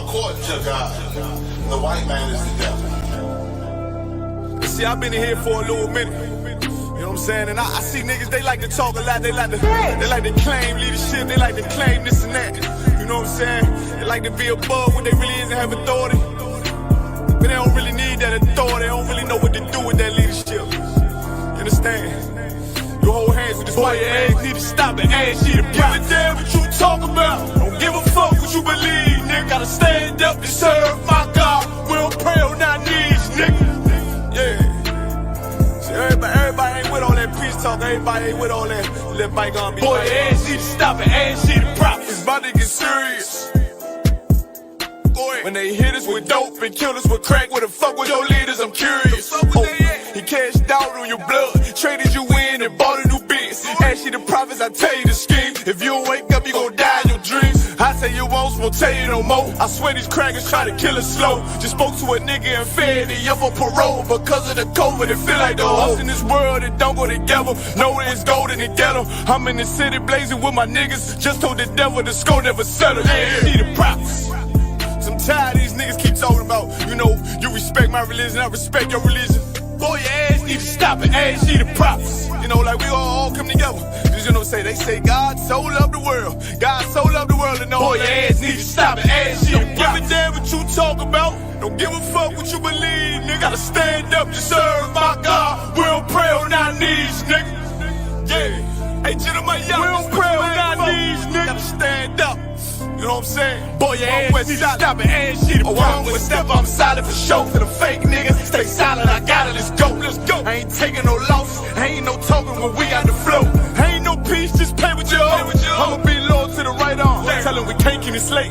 according to God, the white man is the devil. See, I've been in here for a little minute. You know what I'm saying? And I see niggas, they like to talk a lot. They like to claim leadership. They like to claim this and that. You know what I'm saying? They like to be above what they really is and have authority. But they don't really need that authority. They don't really know what to do with that leadership. You understand? You hold hands with this white ass, need to stop and ask you to give a damn what you talk about. Don't give a fuck what you believe, nigga. Gotta stand up and serve my God. We don't pray on our knees, nigga. Yeah. See, everybody ain't with all that peace talk. Everybody ain't with all that bygone be. Boy, ass need to stop and ask you to prop. It's about to get serious. When they hit us with dope and kill us with crack, where the fuck with your leaders? I'm curious. He cashed out on your blood, traded you in and bought a new biz. Ask you the prophets, I tell you the scheme. If you don't wake up, you gon' die in your dreams. I say you won't tell you no more. I swear these crackers try to kill us slow. Just spoke to a nigga and fed he up on parole because of the COVID. It feel like the hoes in this world that don't go together. Nowhere is gold in the ghetto. I'm in the city blazing with my niggas. Just told the devil the score never settle. Yeah, see the prophets. I'm tired of these niggas keep talking about, you know, you respect my religion, I respect your religion. Boy, your ass need to stop and ask you the prophets. You know, like we all come together. Cause you know, they say God so loved the world. God so loved the world and boy, your ass need to stop and ask you the prophets. Don't give a damn what you talk about. Don't give a fuck what you believe, nigga. Gotta stand up to serve my God. We don't pray on our knees, nigga. Yeah. Hey, gentlemen, we don't pray on our knees, nigga. Gotta stand up. You know what I'm saying? Boy, your ass need to stop and ask you to wrong with step. I'm solid for show. For the fake niggas, stay silent, I got it, let's go, let's go. I ain't taking no losses, ain't no talking when we got the flow. Ain't no peace, just play with your own. I'ma be loyal to the right arm. Tell him we can't keep it slate.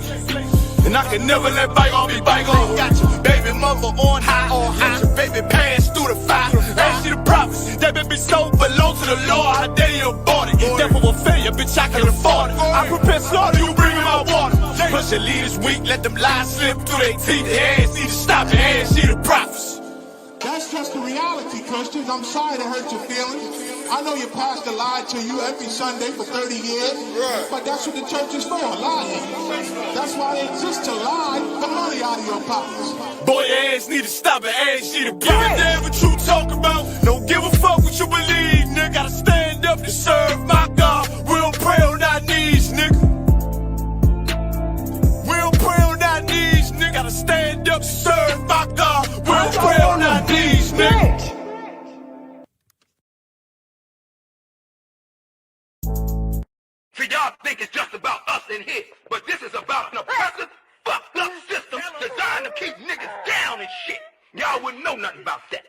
And I can never let bygone be bygone. Got your baby mother on high, got your baby pants through the fire. Ask you the prophets, that baby soul belong to the Lord. How dare you abort it? Devil will fail you, bitch, I can afford it. I prepare slaughter, you bring me my water. Push your leaders weak, let them lies slip through their teeth. Their ass need to stop and ask you the prophets. That's just the reality, Christians. I'm sorry to hurt your feelings. I know your pastor lied to you every Sunday for 30 years, but that's what the church is for, lying. That's why they exist, to lie the money out of your pockets. Boy, your ass need to stop and ask you to give a damn what you talk about. Don't give a fuck what you believe, nigga. Gotta stand up to serve my God. We don't pray on our knees, nigga. We don't pray on our knees, nigga. Gotta stand up to serve my God. We don't pray on our knees, nigga. See, y'all think it's just about us in here, but this is about an oppressive, fucked up system designed to keep niggas down and shit. Y'all wouldn't know nothing about that.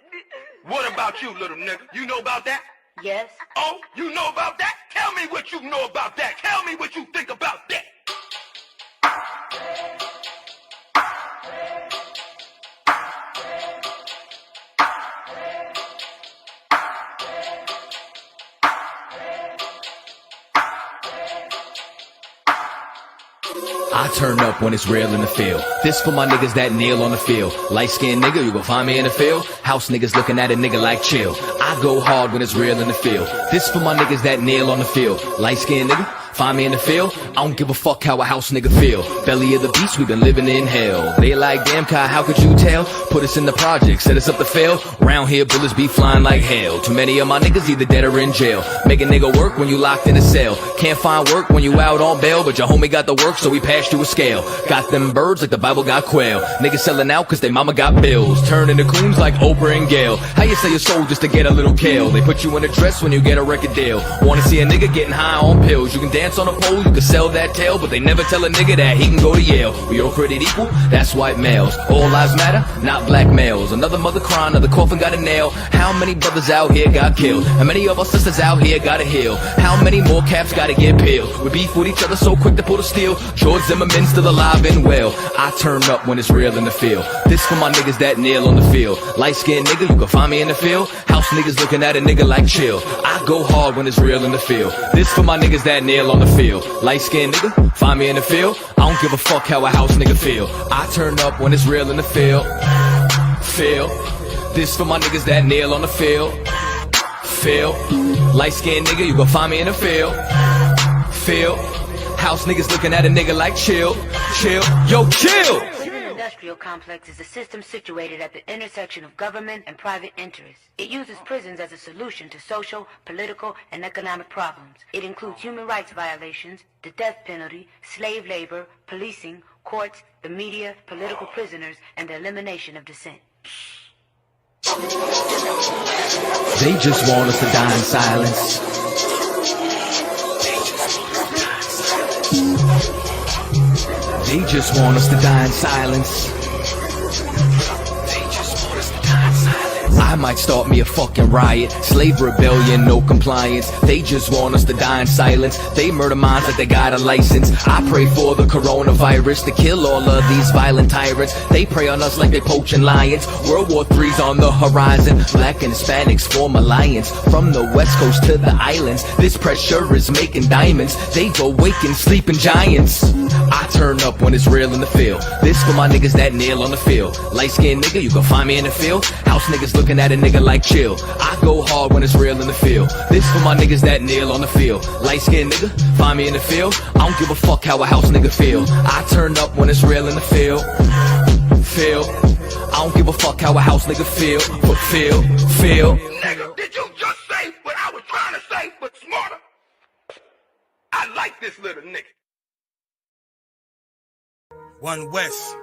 What about you, little nigga? You know about that? Yes. Oh, you know about that? Tell me what you know about that. Tell me what you think about that. I turn up when it's real in the field. This for my niggas that kneel on the field. Light-skinned nigga, you gon' find me in the field. House niggas looking at a nigga like chill. I go hard when it's real in the field. This for my niggas that kneel on the field. Light-skinned nigga, find me in the field. I don't give a fuck how a house nigga feel. Belly of the beast, we been living in hell. They like, damn Kai, how could you tell? Put us in the project, set us up to fail. Round here, bullets be flying like hell. Too many of my niggas either dead or in jail. Make a nigga work when you locked in a cell. Can't find work when you out on bail, but your homie got the work, so we passed you a scale. Got them birds like the Bible got quail. Niggas selling out cause they mama got bills. Turning to coons like Oprah and Gail. How you sell your soul just to get a little kale? They put you in a dress when you get a record deal. Wanna see a nigga getting high on pills? You can dance on a pole, you can sell that tail, but they never tell a nigga that he can go to Yale. We all created equal, that's white males. All lives matter, not black males. Another mother crying, another coffin got a nail. How many brothers out here got killed? How many of our sisters out here gotta heal? How many more caps gotta get peeled? We beef with each other so quick to pull the steel. George Zimmerman still alive and well. I turn up when it's real in the field. This for my niggas that kneel on the field. Light-skinned nigga, you can find me in the field. House niggas looking at a nigga like chill. I go hard when it's real in the field. This for my niggas that kneel on the field. Light-skinned nigga, find me in the field. I don't give a fuck how a house nigga feel. I turn up when it's real in the field. Feel. This for my niggas that kneel on the field. Feel. Light-skinned nigga, you gon' find me in the field. Feel. House niggas looking at a nigga like chill. Chill. Yo, chill. industrial complex is a system situated at the intersection of government and private interests. It uses prisons as a solution to social, political, and economic problems. It includes human rights violations, the death penalty, slave labor, policing, courts, the media, political prisoners, and the elimination of dissent. They just want us to die in silence. They just want us to die in silence. I might start me a fucking riot. Slave rebellion, no compliance. They just want us to die in silence. They murder minds like they got a license. I pray for the coronavirus to kill all of these violent tyrants. They prey on us like they poaching lions. World War III's on the horizon. Black and Hispanics form alliance. From the west coast to the islands, this pressure is making diamonds. They've awakened sleeping giants. I turn up when it's real in the field. This for my niggas that kneel on the field. Light-skinned nigga, you can find me in the field. House niggas looking at a nigga like chill. I go hard when it's real in the field. This for my niggas that kneel on the field. Light-skinned nigga, find me in the field. I don't give a fuck how a house nigga feel. I turn up when it's real in the field. Feel. I don't give a fuck how a house nigga feel. But feel. Nigga, did you just say what I was trying to say, but smarter? I like this little nigga. One West,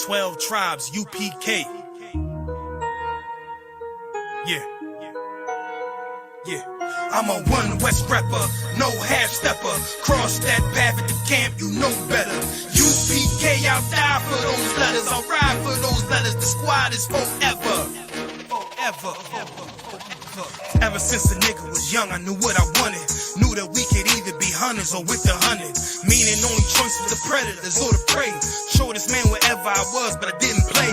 12 tribes, UPK. Yeah. I'm a One West rapper, no half stepper. Cross that path at the camp, you know better. UPK, I'll die for those letters. I'll ride for those letters. The squad is forever. Ever since a nigga was young, I knew what I wanted. Knew that we could either be hunters or with the hunted. Meaning only choice was the predators or the prey. Showed this man wherever I was, but I didn't play.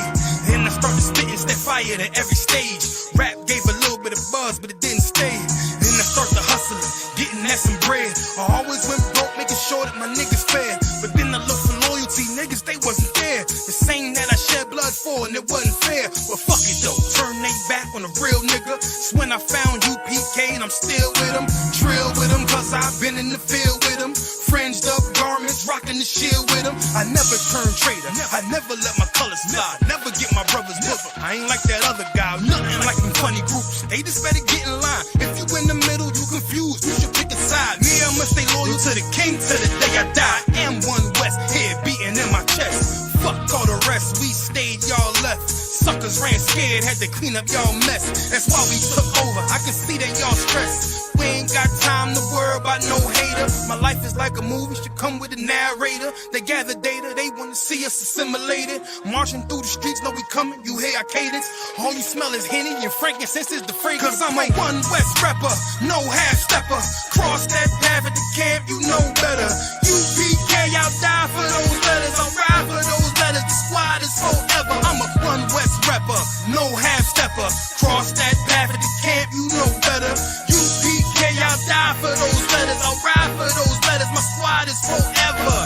Then I started spitting, set fire to every stage. Rap gave a little bit of buzz, but it didn't stay. Then I started hustling, getting at some bread. I always went broke, making sure that my niggas fed. But then I looked for loyalty, niggas, they wasn't there. The same that I shed blood for, and it wasn't fair. But fuck it though, turn they back on a real nigga. It's when I found UPK and I'm still with them. Drill with them, cause I've been in the field with them. Fringed up garments, rocking the shield with them. I never turn traitor, I never let my colors fly. Never get my brother's book. I ain't like that other guy, nothing like them funny groups. They just better get in line. If you in the middle, you confused, you should pick a side. Me, I must stay loyal to the king till the day I die. And One West, head beating in my chest. Fuck all the rest, we stayed, y'all left. Suckers ran scared, had to clean up y'all mess. That's why we took over, I can see that y'all stressed. We ain't got time to worry about no hater. My life is like a movie, should come with a narrator. They gather data, they wanna see us assimilated. Marching through the streets, know we coming, you hear our cadence. All you smell is Henny and frankincense is the fragrance. Cause I'm a One West rapper, no half stepper. Cross that path at the camp, you know better. UPK, I'll die for those letters, I'll ride for those letters. The squad is forever. I'm a One West rapper, no half stepper. Cross that path at the camp, you know better. UPK, I'll die for those letters, I'll ride for those letters. My squad is forever.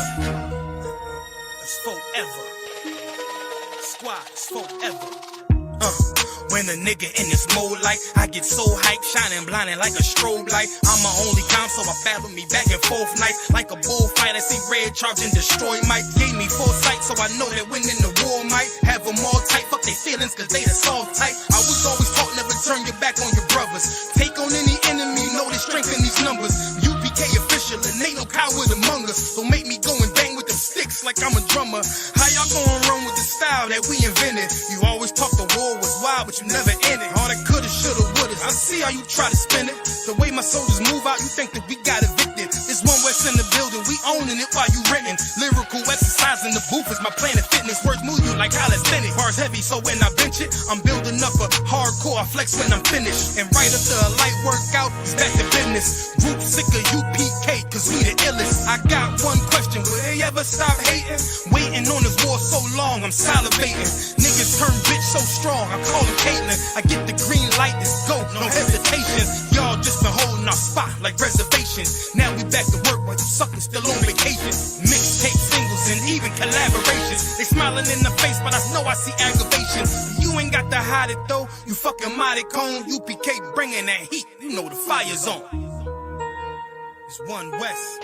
It's forever. Squad is forever. When a nigga in this mode like I get so hyped, shining blinding like a strobe light. I'm my only count, so I battle me back and forth nights like a bullfight. I see red charge and destroy Mike. Gave me foresight, so I know that winning the war might have them all tight. Fuck they feelings, cause they the soft type. I was always taught never turn your back on your brothers. Take on any enemy, know the strength in these numbers. UPK official, and ain't no coward among us. So make me go and bang with them sticks like I'm a drummer. How y'all gonna run with the style that we invented? You always talk the war was wild, but you never in it. All that coulda, shoulda, woulda. I see how you try to spin it. The way my soldiers move out, you think that we got evicted. It's One West in the building, we owning it while you renting. Lyrical exercise in the booth is my Planet Fitness. Words move you like calisthenics. Bars heavy, so when I bench it, I'm building up a hardcore. I flex when I'm finished. And right after a light workout, it's back to business. Group sick of UPK, cause we the illest. I got one question, will they ever stop hating? Waiting on this war so long, I'm salivating. Niggas turn bitch so strong, I call them Caitlyn. I get the green light, let's go, no hesitations. Y'all just been holding our spot like reservations. Now we back to work while you suckers still on vacation. Mixtape singles and even collaborations. They smiling in the face, but I know I see aggravation. You ain't got to hide it though, you fucking mighty cone. UPK bringing that heat, you know the fire's on. It's One West.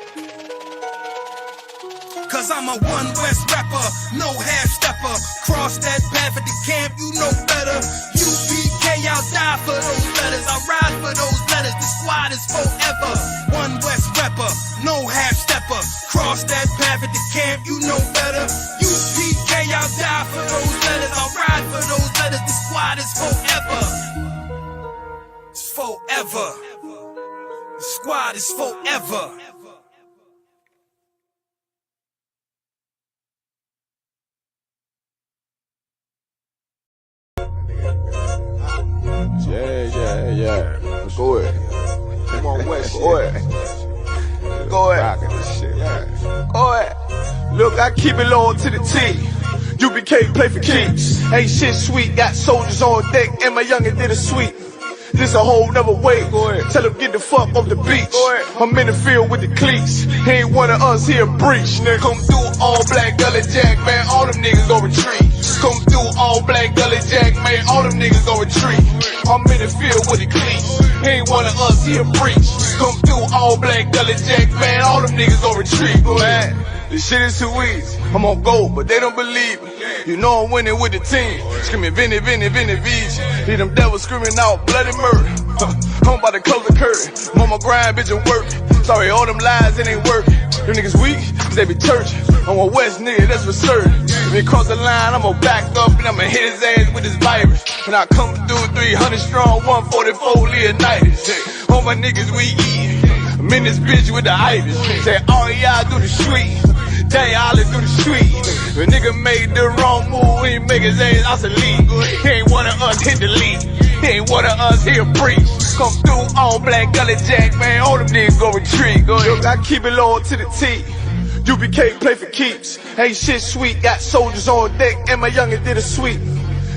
Cause I'm a one West rapper, no half stepper. Cross that path at the camp, you know better. UPK, I'll die for those letters. I ride for those letters, the squad is forever. One West rapper, no half stepper. Cross that path at the camp, you know better. UPK, I'll die for those letters. I ride for those letters, the squad is forever. It's forever. The squad is forever. Yeah. Go ahead. Come on, West. Go ahead. Go ahead. Rockin' this shit. Go ahead. Look, I keep it low to the T. UBK play for keeps. Ain't shit sweet. Got soldiers on deck, and my youngin' did a sweep. This a whole nother way. Go ahead. Tell him get the fuck off the beach. Go ahead. I'm in the field with the cleats. He ain't one of us here breach. Nigga, come through all black gully jack, man. All them niggas go retreat. Come through all black gully jack, man. All them niggas go retreat. I'm in the field with the cleats. He ain't one of us here breach. Come through all black gully jack, man. All them niggas go retreat. Go ahead. This shit is too easy. I'm on gold, but they don't believe me. You know I'm winning with the team. Screaming Vinny, Vinny, Vinny, Vij. Hear them devils screaming out bloody murder. I'm about to close the curtain. I'm on my grind, bitch, and work. Sorry, all them lies, it ain't working. Them niggas weak, cause they be churching. I'm a West nigga, that's for certain. If he cross the line, I'ma back up and I'ma hit his ass with this virus. And I come through 300 strong, 144 Leonidas. All my niggas we eat. I'm in this bitch with the itis. Say all y'all do the street. Day all through the street. If a nigga made the wrong move, he make his ass obsolete. He ain't one of us hit the lead. He ain't one of us here preach. Come through all black gully jack, man. All them niggas go retreat. Go ahead. Look, I keep it low to the T. UBK play for keeps. Ain't shit sweet. Got soldiers on deck, and my youngin' did a sweep.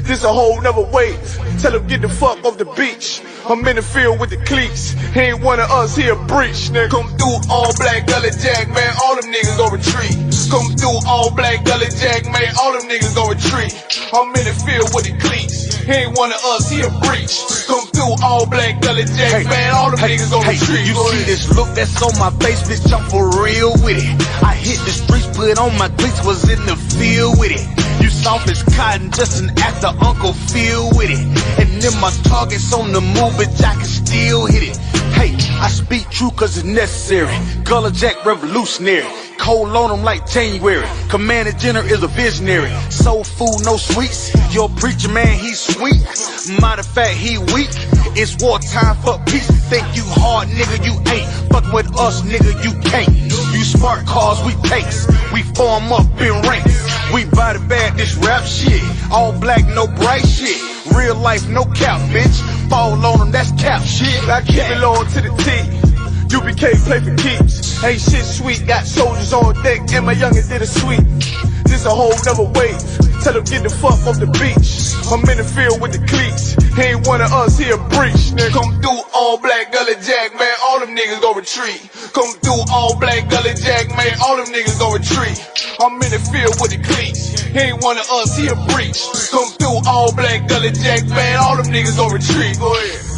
This a whole nother wave. Tell him get the fuck off the beach. I'm in the field with the cleats. He ain't one of us here breach. Nigga, come through all black gully jack, man. All them niggas go retreat. Come through all black gully jack, man. All them niggas go retreat. I'm in the field with the cleats. He ain't one of us here breach. Come through all black gully jack, man. All them niggas go retreat. You see this look that's on my face, bitch, I'm for real with it. I hit the streets, put on my cleats, was in the field with it. You soft as cotton, just an actor, Uncle Phil with it. And then my target's on the move, but I can still hit it. Hey, I speak true cause it's necessary. Gullah Jack revolutionary. Cold on them like January. Commander General is a visionary. Soul food, no sweets. Your preacher man, he's sweet. Matter of fact, he weak. It's wartime for peace. Think you hard, nigga, you ain't. Fuck with us, nigga, you can't. You smart cars, we tanks. We form up in ranks. We body bag this rap shit. All black, no bright shit. Real life, no cap, bitch. Fall on them, that's cap shit. I keep it low to the T. UBK play for keeps. Ain't shit sweet. Got soldiers on deck, and my youngin' did a sweep. This a whole nother wave. Tell him get the fuck off the beach. I'm in the field with the cleats. He ain't one of us here breach. Nigga, come through all black gully jack, man. All them niggas go retreat. Come through all black gully jack, man. All them niggas go retreat. I'm in the field with the cleats. He ain't one of us here breach. Come through all black gully jack, man. All them niggas go retreat. Go ahead.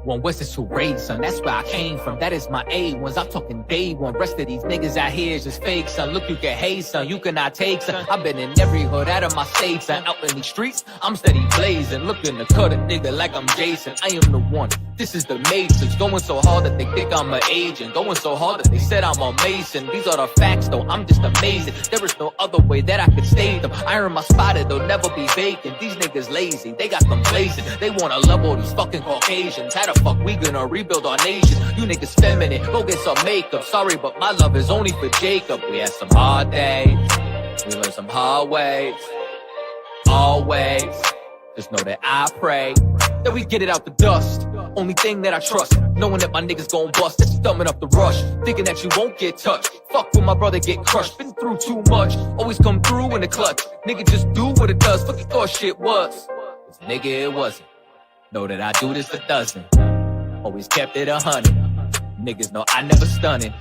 One West is too raid, son, that's where I came from. That is my A1s, I'm talking day one. Rest of these niggas out here is just fake, son. Look, you can hate, son, you cannot take, son. I've been in every hood out of my state, son. Out in these streets, I'm steady blazing. Looking to cut a nigga like I'm Jason. I am the one, this is the Matrix. Going so hard that they think I'm an agent. Going so hard that they said I'm a Mason. These are the facts, though, I'm just amazing. There is no other way that I could state them. I earn my spot, it'll never be vacant. These niggas lazy, they got them blazing. They wanna love all these fucking Caucasians. How the fuck we gonna rebuild our nation? You niggas feminine, go get some makeup. Sorry, but my love is only for Jacob. We had some hard days, we learned some hard ways. All always. Just know that I pray that we get it out the dust. Only thing that I trust, knowing that my niggas gon' bust. That's thumbing up the rush, thinking that you won't get touched. Fuck when my brother get crushed, been through too much. Always come through in the clutch. Nigga just do what it does, fuck you thought shit was. Cause nigga it wasn't. Know that I do this a dozen. Always kept it 100. Niggas know I never stunning.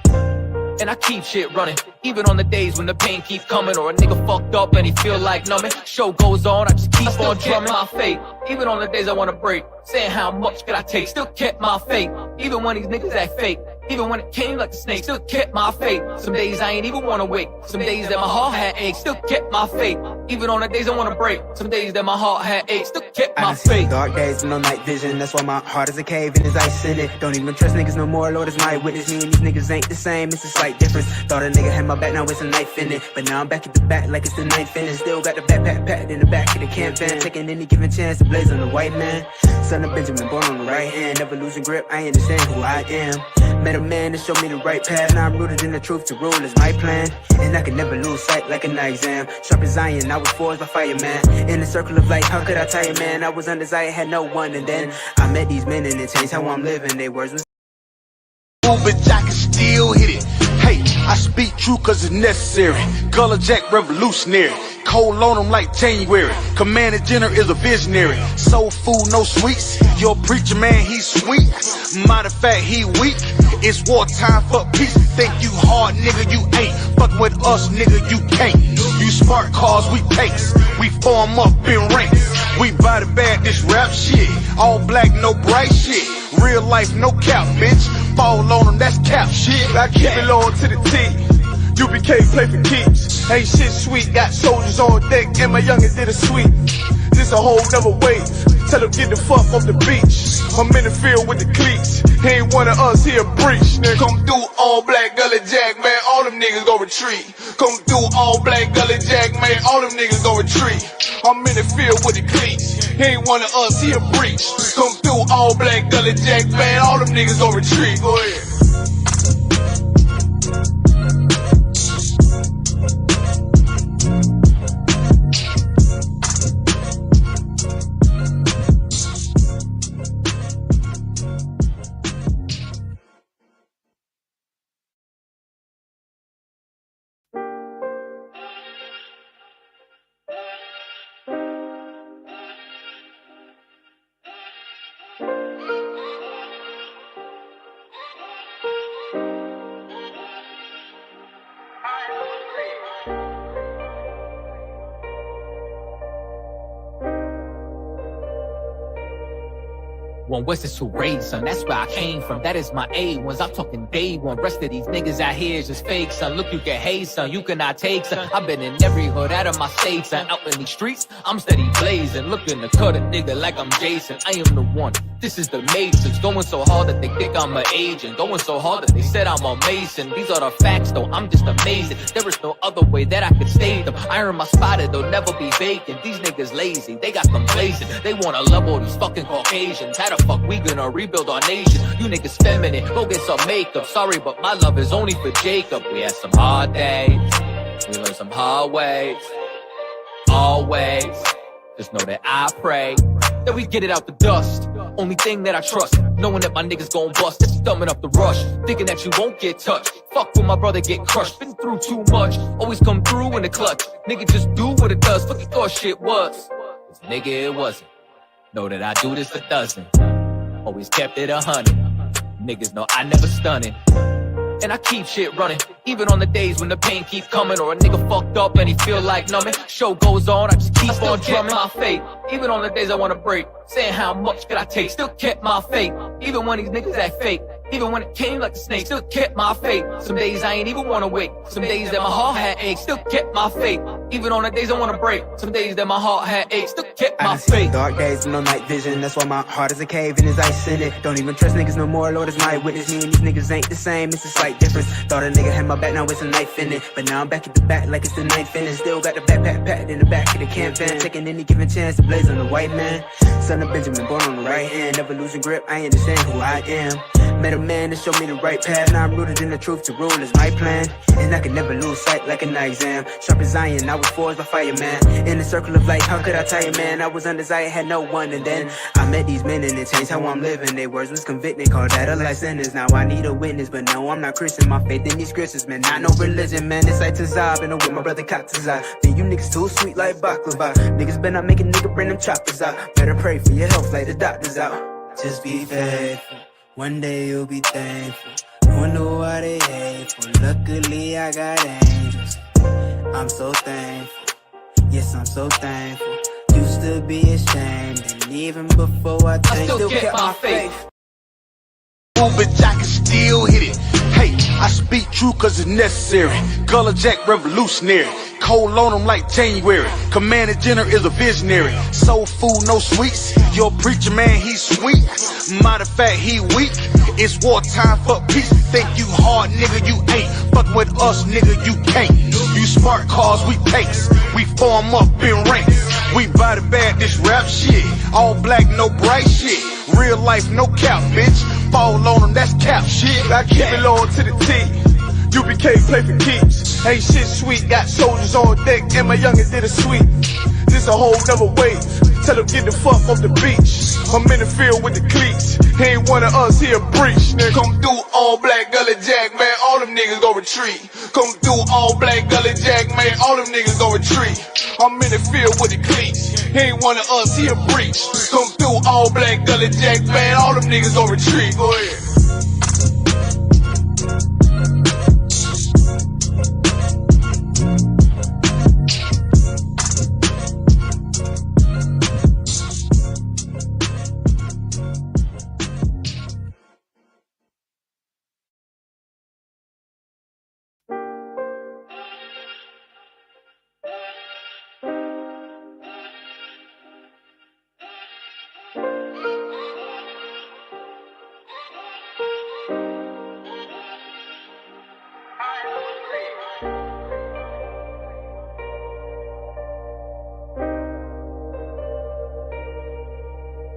And I keep shit running, even on the days when the pain keep coming, or a nigga fucked up and he feel like numbing. Show goes on, I just keep on drumming my faith. Even on the days I wanna break, saying how much could I take, still kept my faith. Even when these niggas act fake, even when it came like a snake, still kept my faith. Some days I ain't even wanna wake, some days that my heart had aches, still kept my faith. Even on the days I wanna break, some days that my heart had aches, still kept my faith. Dark days with no night vision, that's why my heart is a cave and there's ice in it. Don't even trust niggas no more, Lord is my witness. Me and these niggas ain't the same, it's a slight difference. Thought a nigga had my back, now it's a knife in it. But now I'm back at the back like it's the ninth inning. Still got the backpack packed in the back of the camp van, taking any given chance to blaze on the white man. Son of Benjamin, born on the right hand, never losing grip, I understand who I am. Met a man to show me the right path, now I'm rooted in the truth, to rule is my plan. And I can never lose sight like a night exam. Sharp as iron, I was forged by fireman. In the circle of life, how could I tire, man? I was undesired, had no one, and then I met these men and it changed how I'm living. They words was But I can still hit it. Hey, I speak true cause it's necessary. Color Jack revolutionary. Cold on them like January. Commander General is a visionary. Soul food, no sweets. Your preacher man, he's sweet. Matter of fact, he weak. It's wartime for peace. Think you hard, nigga, you ain't. Fuck with us, nigga, you can't. You smart cars, we takes. We form up in ranks. We body bag this rap shit. All black, no bright shit. Real life, no cap, bitch. Fall on them, that's cap shit. I keep it low to the T. UBK play for keeps. Ain't shit sweet, got soldiers on deck, and my youngin' did a sweep. This a whole nother way. Tell them get the fuck off the beach. I'm in the field with the cleats. He ain't one of us, he a breach. Nigga, come through all black Gully Jack, man, all them niggas gon' retreat. Come through all black Gully Jack, man, all them niggas gon' retreat. I'm in the field with the cleats. He ain't one of us, he a breach. Come through all black Gully Jack, man, all them niggas gon' retreat. Go ahead. One West is to raise, son, that's where I came from. That is my A1s, I'm talking day one. Rest of these niggas out here is just fake, son. Look, you can hate, son, you cannot take, son. I've been in every hood out of my state, son. Out in these streets, I'm steady blazing. Looking to cut a nigga like I'm Jason. I am the one, this is the Matrix. Going so hard that they think I'm an agent. Going so hard that they said I'm a Mason. These are the facts, though, I'm just amazing. There is no other way that I could state them. Iron my spotted, they'll never be vacant. These niggas lazy, they got complacent. They wanna level these fucking Caucasians. How the fuck we gonna rebuild our nation? You niggas feminine, go get some makeup. Sorry, but my love is only for Jacob. We had some hard days, we learned some hard ways. Always, just know that I pray that we get it out the dust. Only thing that I trust, knowing that my niggas gon' bust. That's thumbing up the rush, thinking that you won't get touched. Fuck when my brother get crushed, been through too much. Always come through in the clutch. Nigga just do what it does, fuck you thought shit was. Cause nigga it wasn't. Know that I do this a dozen. Always kept it 100. Niggas know I never stunning. And I keep shit running, even on the days when the pain keep coming, or a nigga fucked up and he feel like numbing. Show goes on, I just keep on drumming my faith. Even on the days I wanna break, saying how much could I take, still kept my faith. Even when these niggas act fake, even when it came like a snake, still kept my faith. Some days I ain't even wanna wake, some days that my heart had aches, still kept my faith. Even on the days I wanna break, some days that my heart had aches, still kept my faith. Dark days with no night vision, that's why my heart is a cave and there's ice in it. Don't even trust niggas no more, Lord is my witness. Me and these niggas ain't the same, it's a slight difference. Thought a nigga had my back, now it's a knife in it. But now I'm back at the back like it's the ninth inning. Still got the backpack packed in the back of the camp van, taking any given chance to blaze on the white man. Son of Benjamin, born on the right hand, never losing grip, I understand who I am. Met a man to show me the right path. Now I'm rooted in the truth, to rule is my plan. And I can never lose sight like a night exam. Sharp as iron, I was forged by fire, man. In the circle of life, how could I tire, man? I was undesired, had no one. And then I met these men and it changed how I'm living. Their words was convicting, called that a life sentence. Now I need a witness, but no, I'm not Christian. My faith in these scriptures, man, not no religion, man. It's like Tazab and with my brother Katazai. Then you niggas too sweet like baklava. Niggas better not make a nigga bring them choppers out. Better pray for your health like the doctors out. Just be faithful, one day you'll be thankful. Wonder why they hateful. Luckily I got angels. I'm so thankful, yes I'm so thankful. Used to be ashamed, and even before I still kept my faith. But I can still hit it. Hey, I speak true cause it's necessary. Gullah Jack revolutionary. Cold on them like January. Commander General is a visionary. Soul food, no sweets. Your preacher man, he's sweet. Matter of fact, he weak. It's wartime for peace. Think you hard, nigga, you ain't. Fuck with us, nigga, you can't. You smart cars, we pace. We form up in ranks. We body bag this rap shit. All black, no bright shit. Real life, no cap, bitch. Fall on them, that's cap shit. I keep it loyal to the team. UBK play for keeps. Ain't shit sweet, got soldiers on deck, and my youngin' did a sweep. This a whole nother wave. Tell them get the fuck off the beach. I'm in the field with the cleats. He ain't one of us, he a breach. Nigga. Come through all black Gullah Jack, man, all them niggas gon' retreat. Come through all black Gullah Jack, man, all them niggas gon' retreat. I'm in the field with the cleats. He ain't one of us, he a breach. Come through all black Gullah Jack, man, all them niggas gon' retreat. Go ahead.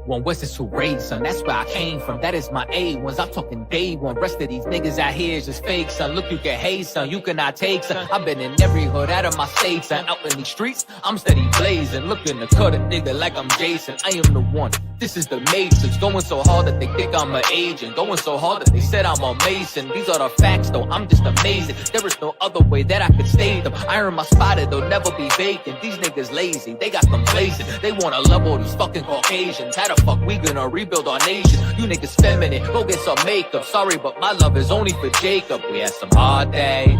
One West is 2 raids, son, that's where I came from. That is my A1s, I'm talking day one. Rest of these niggas out here is just fake, son. Look, you can hate, son, you cannot take, son. I've been in every hood out of my state, son. Out in these streets, I'm steady blazing. Looking to cut a nigga like I'm Jason. I am the one, this is the Matrix. Going so hard that they think I'm an agent. Going so hard that they said I'm a Mason. These are the facts, though, I'm just amazing. There is no other way that I could state them. I earn my spot, they'll never be vacant. These niggas lazy, they got complacent. They wanna level these fucking Caucasians. How the fuck we gonna rebuild our nation? You niggas feminine, go get some makeup. Sorry, but my love is only for Jacob. We had some hard days,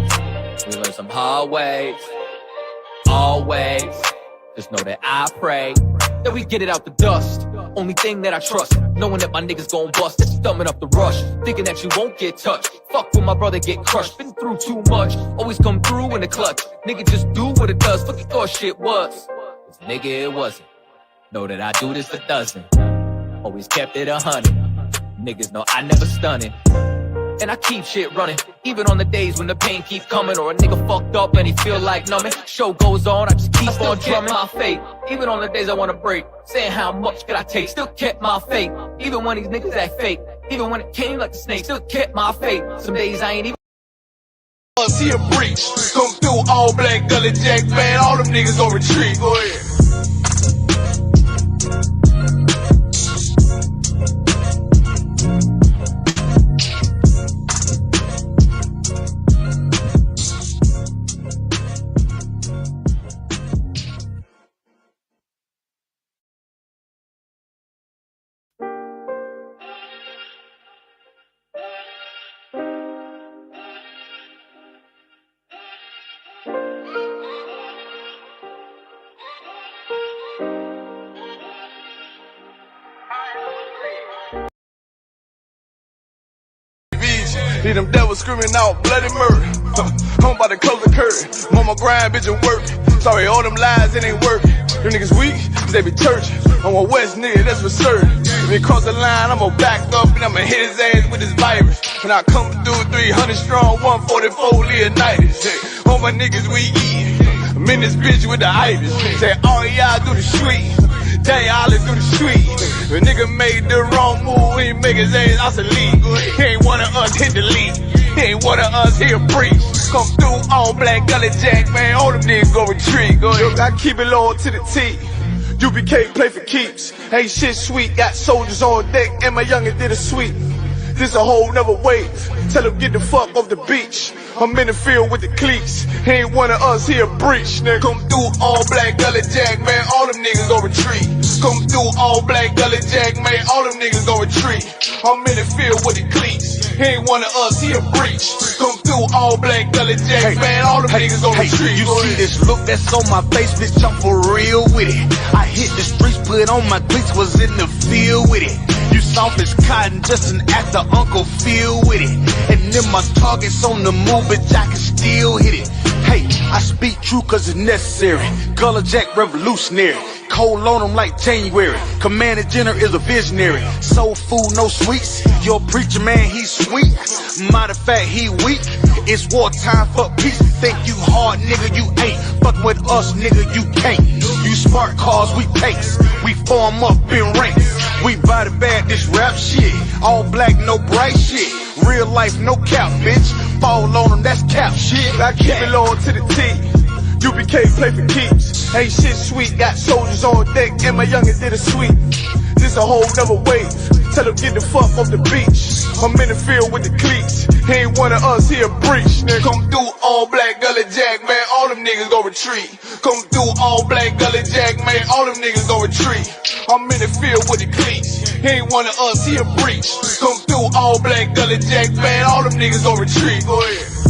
we learned some hard ways. Always, just know that I pray that we get it out the dust. Only thing that I trust, knowing that my niggas gon' bust. That's thumbing up the rush, thinking that you won't get touched. Fuck when my brother get crushed, been through too much. Always come through in the clutch. Nigga just do what it does, fuck you thought shit was. Cause nigga it wasn't. Know that I do this a dozen. Always kept it 100. Niggas know I never stunning. And I keep shit running, even on the days when the pain keep coming. Or a nigga fucked up and he feel like numbing. Show goes on, I just keep on drumming my faith. Even on the days I wanna break, saying how much could I take. Still kept my faith, even when these niggas act fake. Even when it came like a snake, still kept my faith. Some days I ain't even He a breach. Come through all black Gullah Jack, man, all them niggas gon' retreat. Go ahead. Hear them devils screaming out bloody murder. I'm about to close the curtain. Mama grind, bitch, and work. Sorry, all them lies, it ain't working. Them niggas weak, cause they be churchin'. I'm a West nigga, that's for certain. If he cross the line, I'ma back up and I'ma hit his ass with this virus. And I come through 300 strong, 144 Leonidas. All my niggas we eatin'. I'm in this bitch with the itis. Say all y'all do the street. day all through the street. A nigga made the wrong move, he make his ass out the league. He ain't one of us hit the lead. He ain't one of us here preach. Come through all black gully jack, man. All them niggas go retreat. Go ahead. Look, I keep it low to the T. UBK play for keeps. Ain't shit sweet. Got soldiers on deck, and my youngest did a sweep. This a whole nother wave. Tell him get the fuck off the beach. I'm in the field with the cleats. He ain't one of us here breach, nigga. Come through all black gully jack, man. All them niggas go retreat. Come through all black gully jack, man. All them niggas go retreat. I'm in the field with the cleats. He ain't one of us here breach. Come through all black gully jack, man. All them niggas go retreat. You see this look that's on my face, bitch, I'm for real with it. I hit the streets, put on my cleats, was in the field with it. You soft as cotton, just an actor, Uncle Phil with it. And then my target's on the move, but I can still hit it. Hey, I speak true cause it's necessary. Gullah Jack revolutionary. Cold on them like January. Commander General is a visionary. Soul food, no sweets. Your preacher man, he's sweet. Matter of fact, he weak. It's wartime for peace. Think you hard, nigga, you ain't. Fuck with us, nigga, you can't. You smart cars, we pace. We form up in ranks. We body bag this rap shit. All black, no bright shit. Real life, no cap, bitch. Fall on them, that's cap shit. I keep it low to the T. UBK play for keeps. Ain't shit sweet. Got soldiers on deck, and my youngest did a sweep. This a whole nother wave. Tell them get the fuck off the beach. I'm in the field with the cleats. He ain't one of us here breach, nigga. Come through all black gully jack, man. All them niggas go retreat. Come through all black gully jack, man. All them niggas go retreat. I'm in the field with the cleats. He ain't one of us here breach. Come through all black gully jack, man. All them niggas go retreat. Go ahead.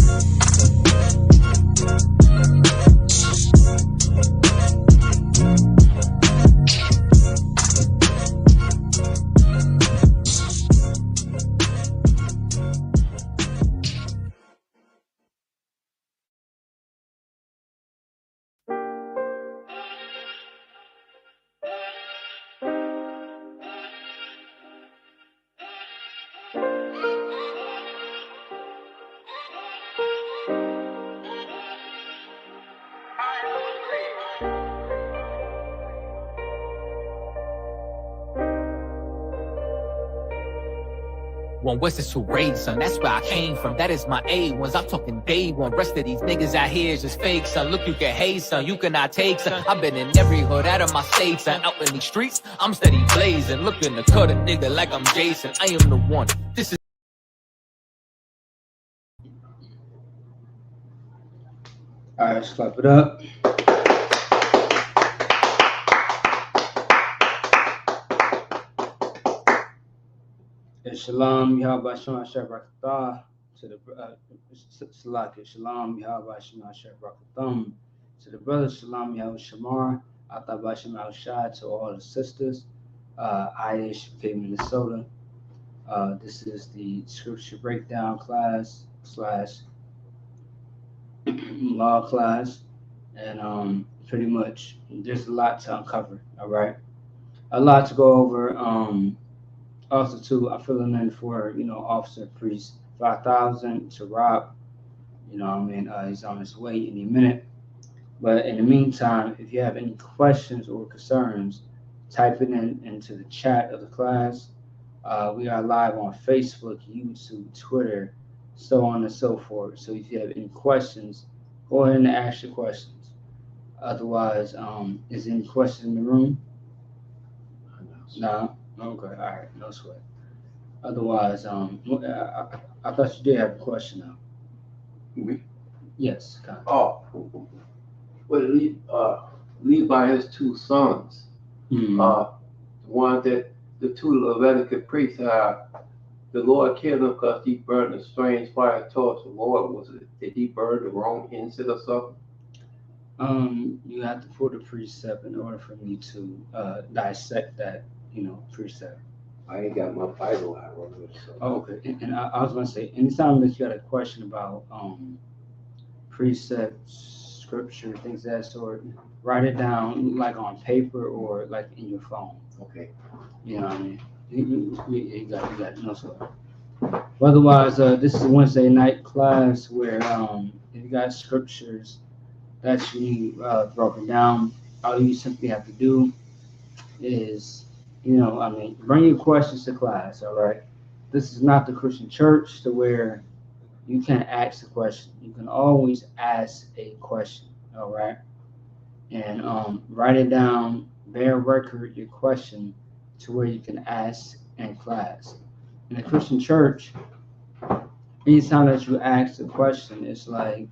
One West is to raid, son. That's where I came from. That is my A1s. I'm talking day one. Rest of these niggas out here is just fake, son. Look, you can hate, son. You cannot take, son. I've been in every hood out of my state, son. Out in these streets, I'm steady blazing. Looking to cut a nigga like I'm Jason. I am the one. This is. All right, let's clap it up. Shalom, Yahweh Shema Shabrakatah to the Salaki. Shalom, Yahweh Shema Shabrakatah to the brothers. Shalom, Yahweh Shamar. Atabah Shema Shai to all the sisters. Aish, Minnesota. This is the scripture breakdown class / law class, and pretty much there's a lot to uncover. All right, a lot to go over. Also, too, I'm filling in for, Officer Priest 5000 to Rob. He's on his way any minute. But in the meantime, if you have any questions or concerns, type it into the chat of the class. We are live on Facebook, YouTube, Twitter, so on and so forth. So if you have any questions, go ahead and ask your questions. Otherwise, is there any questions in the room? No? Okay, all right, no sweat. Otherwise, I thought you did have a question now. Me? Yes, kind of. Oh, well, Levi has two sons. Mm-hmm. One that the two Levitical priests the Lord killed them because he burned a strange fire torch. The Lord, did he burn the wrong incense or something? You have to pull the precept in order for me to dissect that. Precept. I ain't got my Bible out on it. So. Oh, okay. And I was going to say, anytime that you got a question about precept, scripture, things of that sort, write it down like on paper or like in your phone. Okay. You know what I mean? You got no sweat. Otherwise, this is a Wednesday night class where if you got scriptures that you need broken down, all you simply have to do is, bring your questions to class, all right? This is not the Christian church to where you can't ask a question. You can always ask a question, all right? And write it down, bear record your question to where you can ask in class. In the Christian church, anytime that you ask a question, it's like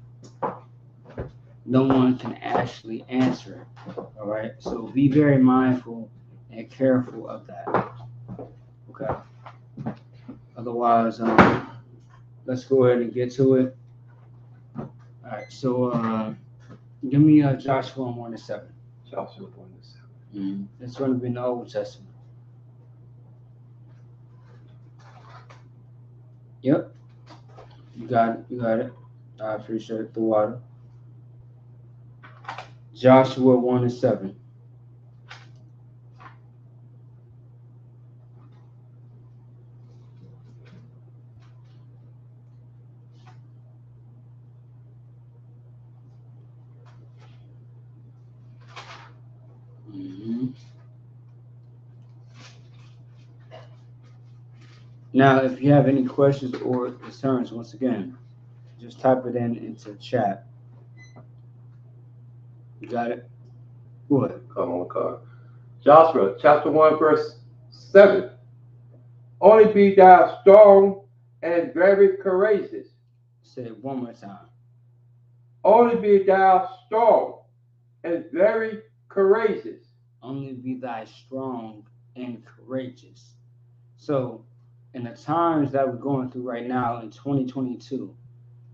no one can actually answer it, all right? So be very mindful and careful of that, okay? Otherwise, let's go ahead and get to it. All right, so give me Joshua 1-7. Joshua 1-7. It's going to be in the Old Testament. Yep. You got it. I appreciate the water. Joshua 1-7. Now, if you have any questions or concerns, once again, just type it into chat. You got it? Go ahead. Come on, card. Joshua chapter 1, verse 7. Only be thou strong and very courageous. Say it one more time. Only be thou strong and very courageous. Only be thy strong and courageous. So, in the times that we're going through right now in 2022,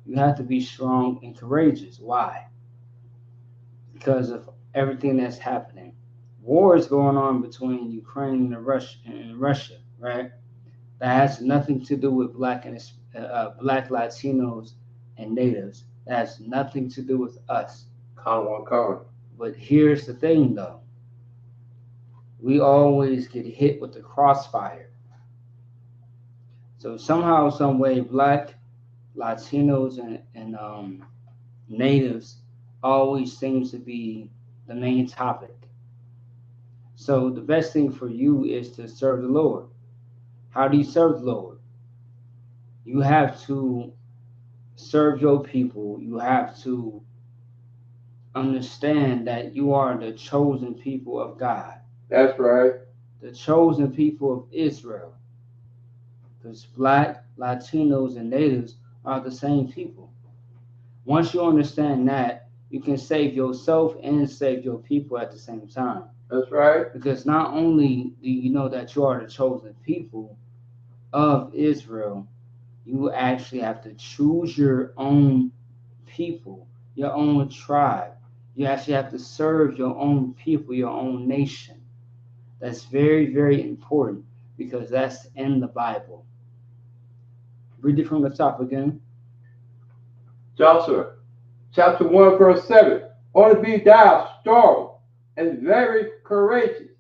you have to be strong and courageous. Why? Because of everything that's happening. War is going on between Ukraine and Russia, right? That has nothing to do with black Latinos and natives. That has nothing to do with us. But here's the thing, though. We always get hit with the crossfire. So somehow, some way, black Latinos and natives always seems to be the main topic. So the best thing for you is to serve the Lord. How do you serve the Lord? You have to serve your people. You have to understand that you are the chosen people of God. That's right. The chosen people of Israel. Because black, Latinos, and natives are the same people. Once you understand that, you can save yourself and save your people at the same time. That's right. Because not only do you know that you are the chosen people of Israel, you actually have to choose your own people, your own tribe. You actually have to serve your own people, your own nation. That's very, very important because that's in the Bible. Read it from the top again. Joshua chapter 1, verse 7. Only be thou strong and very courageous,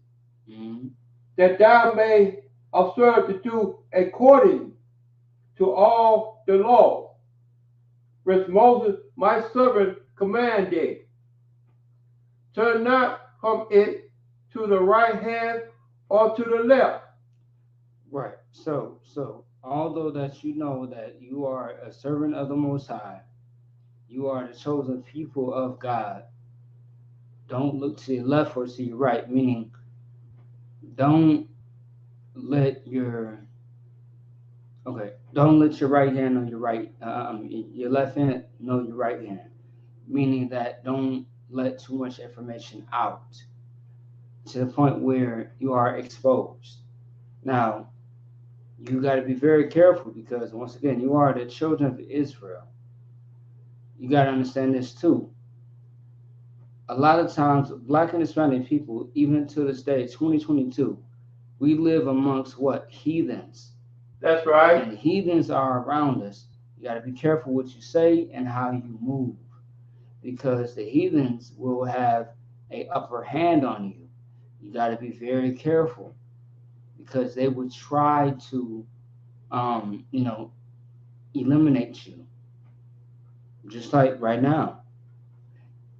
that thou may observe to do according to all the law which Moses my servant commanded. Turn not from it to the right hand or to the left. Right. So although that you know that you are a servant of the Most High, you are the chosen people of God, don't look to your left or to your right, meaning don't let your right hand know your right, your left hand know your right hand, meaning that don't let too much information out to the point where you are exposed. Now, you got to be very careful because, once again, you are the children of Israel. You got to understand this too. A lot of times, black and Hispanic people, even to this day, 2022, we live amongst what? Heathens. That's right. And heathens are around us. You got to be careful what you say and how you move, because the heathens will have an upper hand on you. You got to be very careful because they will try to, eliminate you. Just like right now.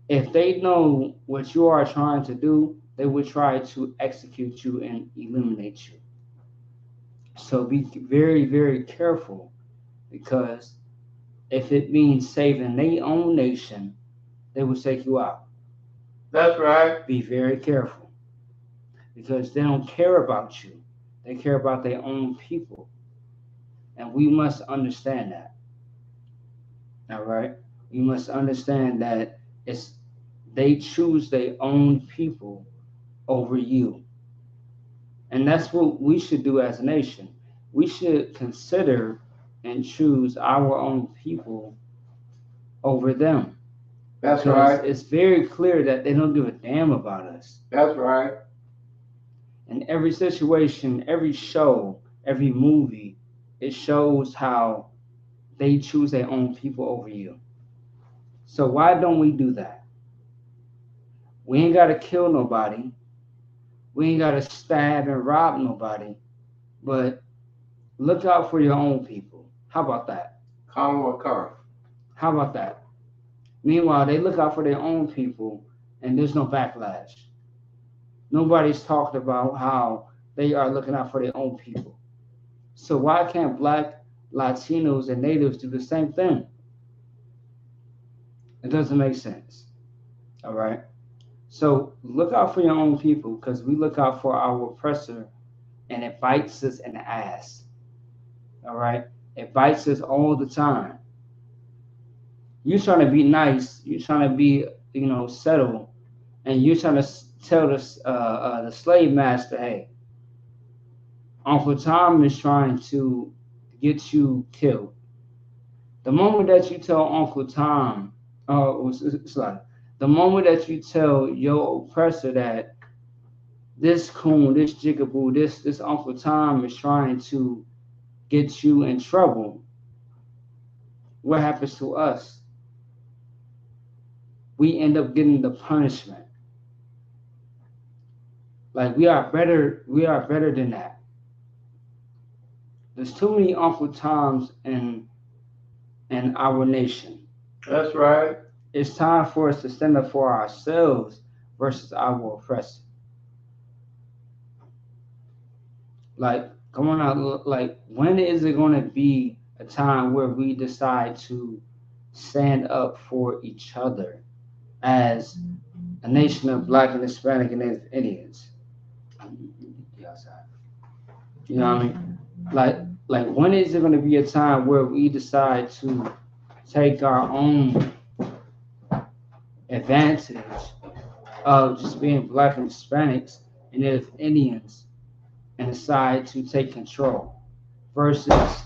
if they know what you are trying to do, they will try to execute you and eliminate you. So be very, very careful, because if it means saving their own nation, they will take you out. That's right. Be very careful, because they don't care about you. They care about their own people. And we must understand that. All right? We must understand that they choose their own people over you. And that's what we should do as a nation. We should consider and choose our own people over them. That's because right. It's very clear that they don't give a damn about us. That's right. In every situation, every show, every movie, it shows how they choose their own people over you. So why don't we do that? We ain't got to kill nobody. We ain't got to stab and rob nobody. But look out for your own people. How about that? Kamala Harris. How about that? Meanwhile, they look out for their own people, and there's no backlash. Nobody's talked about how they are looking out for their own people. So why can't Black, Latinos, and Natives do the same thing? It doesn't make sense. All right? So look out for your own people, because we look out for our oppressor, and it bites us in the ass. All right? It bites us all the time. You're trying to be nice. You're trying to be, settle, and you're trying to tell the slave master, hey, Uncle Tom is trying to get you killed. The moment that you tell Uncle Tom, the moment that you tell your oppressor that this coon, this jigaboo, this Uncle Tom is trying to get you in trouble, what happens to us? We end up getting the punishment. Like we are better than that. There's too many Uncle Toms in our nation. That's right. It's time for us to stand up for ourselves versus our oppressor. Like, come on out. Like, when is it going to be a time where we decide to stand up for each other as a nation of Black and Hispanic and Native Indians? You know what I mean? Like when is it going to be a time where we decide to take our own advantage of just being Black and Hispanics and Native Indians and decide to take control versus,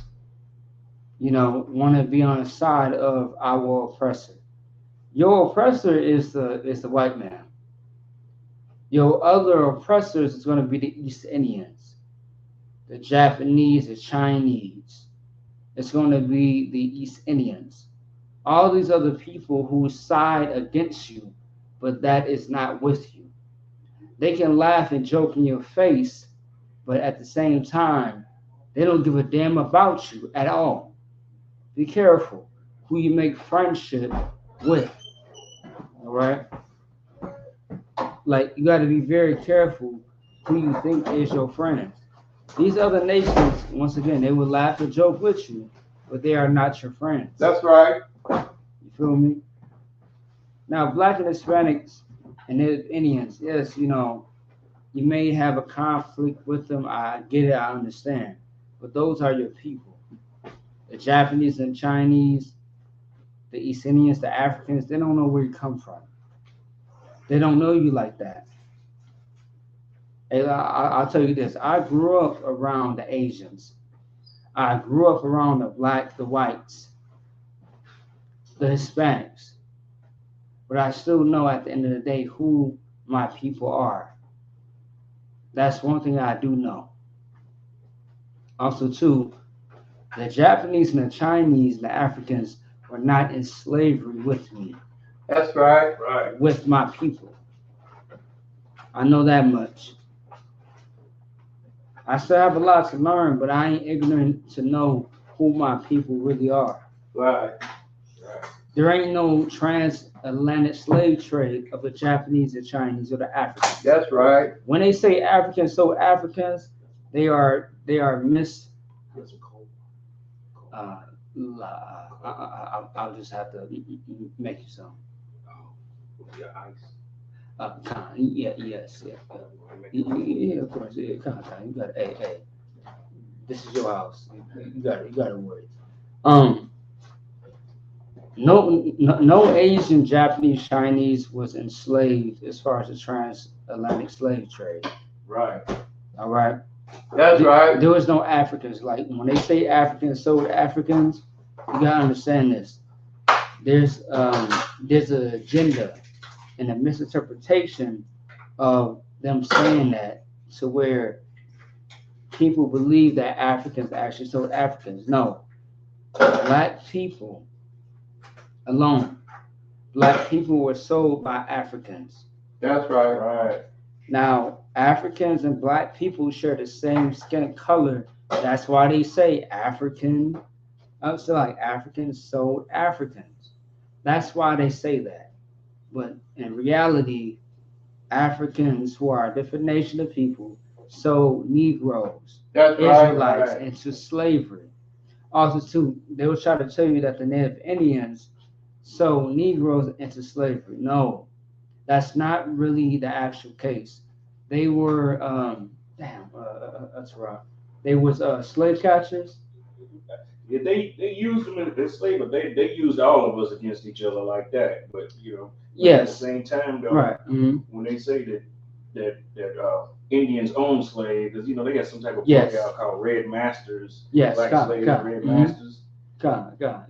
want to be on the side of our oppressor? Your oppressor is the white man. Your other oppressors is going to be the East Indians, the Japanese, the Chinese. It's going to be the East Indians. All these other people who side against you, but that is not with you. They can laugh and joke in your face, but at the same time, they don't give a damn about you at all. Be careful who you make friendship with. All right? Like, you got to be very careful who you think is your friend. These other nations, once again, they will laugh and joke with you, but they are not your friends. That's right. You feel me? Now, Black and Hispanics and Native Indians, yes, you may have a conflict with them. I get it, I understand. But those are your people. The Japanese and Chinese, the East Indians, the Africans, they don't know where you come from. They don't know you like that. And I'll tell you this. I grew up around the Asians. I grew up around the Blacks, the whites, the Hispanics. But I still know at the end of the day who my people are. That's one thing I do know. Also, too, the Japanese and the Chinese and the Africans were not in slavery with me. That's right. Right. With my people. I know that much. I still have a lot to learn, but I ain't ignorant to know who my people really are. Right. There ain't no transatlantic slave trade of the Japanese, the Chinese, or the Africans. That's right. When they say Africans, so Africans, they are I'll just have to make you some. Yes. Yeah, of course. Yeah, come on, you got hey. This is your house. You got to worry. No Asian, Japanese, Chinese was enslaved as far as the transatlantic slave trade. Right. All right. That's right. There was no Africans. Like when they say Africans sold Africans, you gotta understand this. There's an agenda and a misinterpretation of them saying that to where people believe that Africans actually sold Africans. No, black people alone. Black people were sold by Africans. That's right. Right. Now, Africans and black people share the same skin color. That's why they say African. So like Africans sold Africans. That's why they say that. But in reality, Africans, who are a different nation of people, sold Negroes, That's Israelites right. into slavery. Also, too, they will try to tell you that the Native Indians sold Negroes into slavery. No, that's not really the actual case. They were, that's right. They was slave catchers. Yeah, they used them in slavery, but they used all of us against each other like that. But Yes. At the same time, though, Right. When they say that Indians own slaves, because they got some type of Yes. book out called Red Masters. Yes, Black God, slaves, God. Red Mhm. Masters. God, yeah.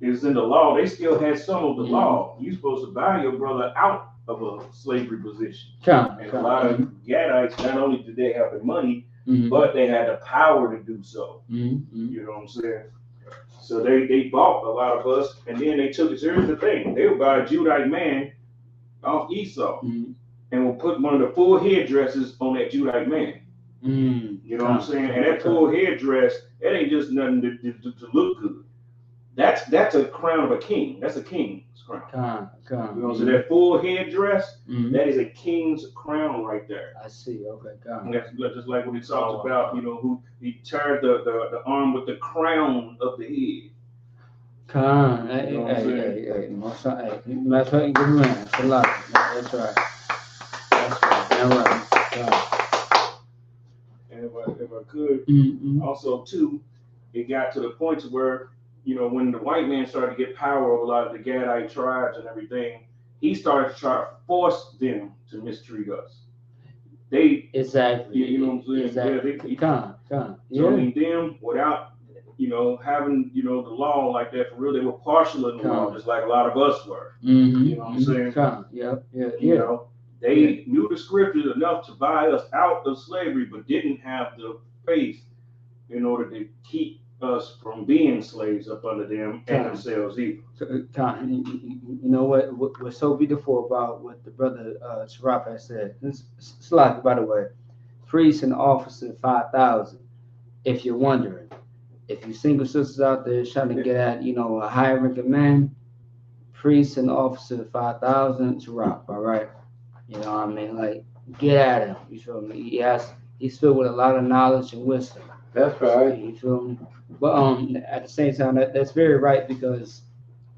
It's in the law. They still had some of the Mhm. law. You supposed to buy your brother out of a slavery position. God, And God. a lot of Gadites, not only did they have the money, Mhm. but they had the power to do so. Mhm. You know what I'm saying? So they bought a lot of us, and then they took it. Here's the thing: they would buy a Judite man off Esau, Mhm. and will put one of the full headdresses on that Judite man. You know what I'm saying? And that full headdress, it ain't just nothing to look good. That's a crown of a king. That's a king's crown. You know what I'm saying? That full headdress, Mhm. that is a king's crown right there. I see. Okay, God. And that's just like when he talks about, who he tied the arm with the crown of the head. Come, You know what I'm saying? hey, matter of fact, give me a lot. That's right. All right. And if I could, Mhm. also too, it got to the point to where, when the white man started to get power over a lot of the Gadite tribes and everything, he started to try to force them to mistreat us. Exactly. You know what I'm saying? Exactly. Come. Yeah. So I mean, them without, having, the law like that for real, they were partial in the law, just like a lot of us were. Mhm. You know what I'm saying? Yeah. They knew the scriptures enough to buy us out of slavery, but didn't have the faith in order to keep us from being slaves up under them and themselves either. You know what's so beautiful about what the brother Sharaf has said? It's like, by the way, priest and officer 5,000. If you're wondering, if you single sisters out there trying to get at a higher ranking man, priest and officer 5,000 Sharaf. All right, you know what I mean? Like, get at him. You feel me? He's filled with a lot of knowledge and wisdom. That's right. You feel me? But at the same time, that's very right, because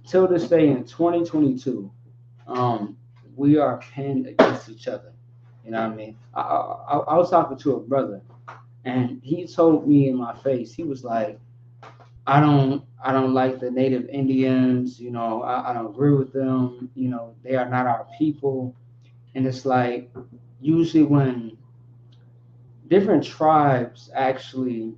till this day in 2022, we are pinned against each other. You know what I mean? I was talking to a brother, and he told me in my face, he was like, I don't like the Native Indians. I don't agree with them. They are not our people. And it's like, usually when different tribes actually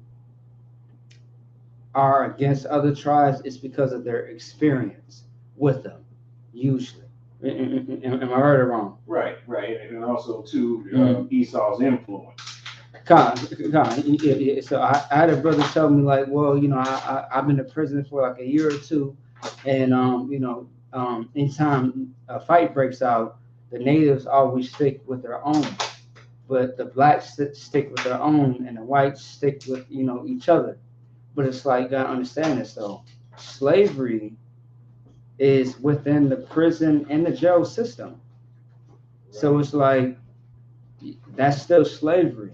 are against other tribes, it's because of their experience with them, usually. Am I right or wrong? Right. And also, too, Esau's influence. So I had a brother tell me, like, well, I've been in prison for like a year or two, and anytime a fight breaks out, the natives always stick with their own, but the blacks stick with their own, and the whites stick with each other. But it's like, you gotta understand this though. Slavery is within the prison and the jail system. So it's like that's still slavery.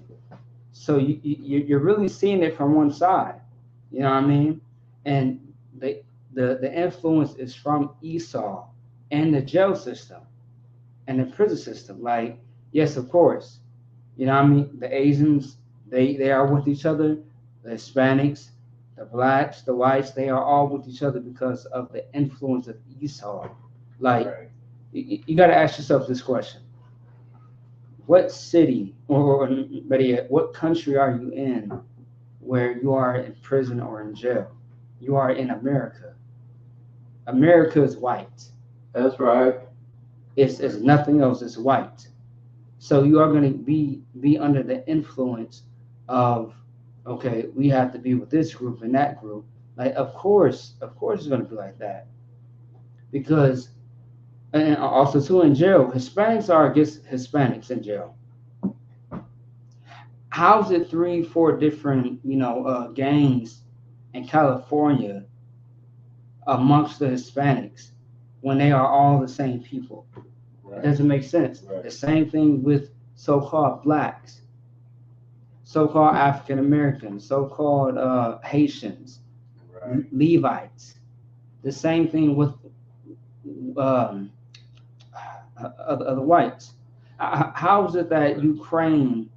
So you're really seeing it from one side, you know what I mean? And the influence is from Esau and the jail system and the prison system. Like, yes, of course, you know what I mean? The Asians, they are with each other. The Hispanics, the blacks, the whites, they are all with each other because of the influence of Esau. Like, you got to ask yourself this question. What city, or better yet, what country are you in where you are in prison or in jail? You are in America. America is white. That's right. It's nothing else. It's white. So you are going to be under the influence of, okay, we have to be with this group and that group. Like, of course, it's going to be like that. Because, and also too, in jail, Hispanics are against Hispanics in jail. How's it 3-4 different, gangs in California amongst the Hispanics when they are all the same people? Right. It doesn't make sense. Right. The same thing with so-called blacks, so-called African Americans, so-called Haitians, right. Levites. The same thing with other whites. How is it that Ukraine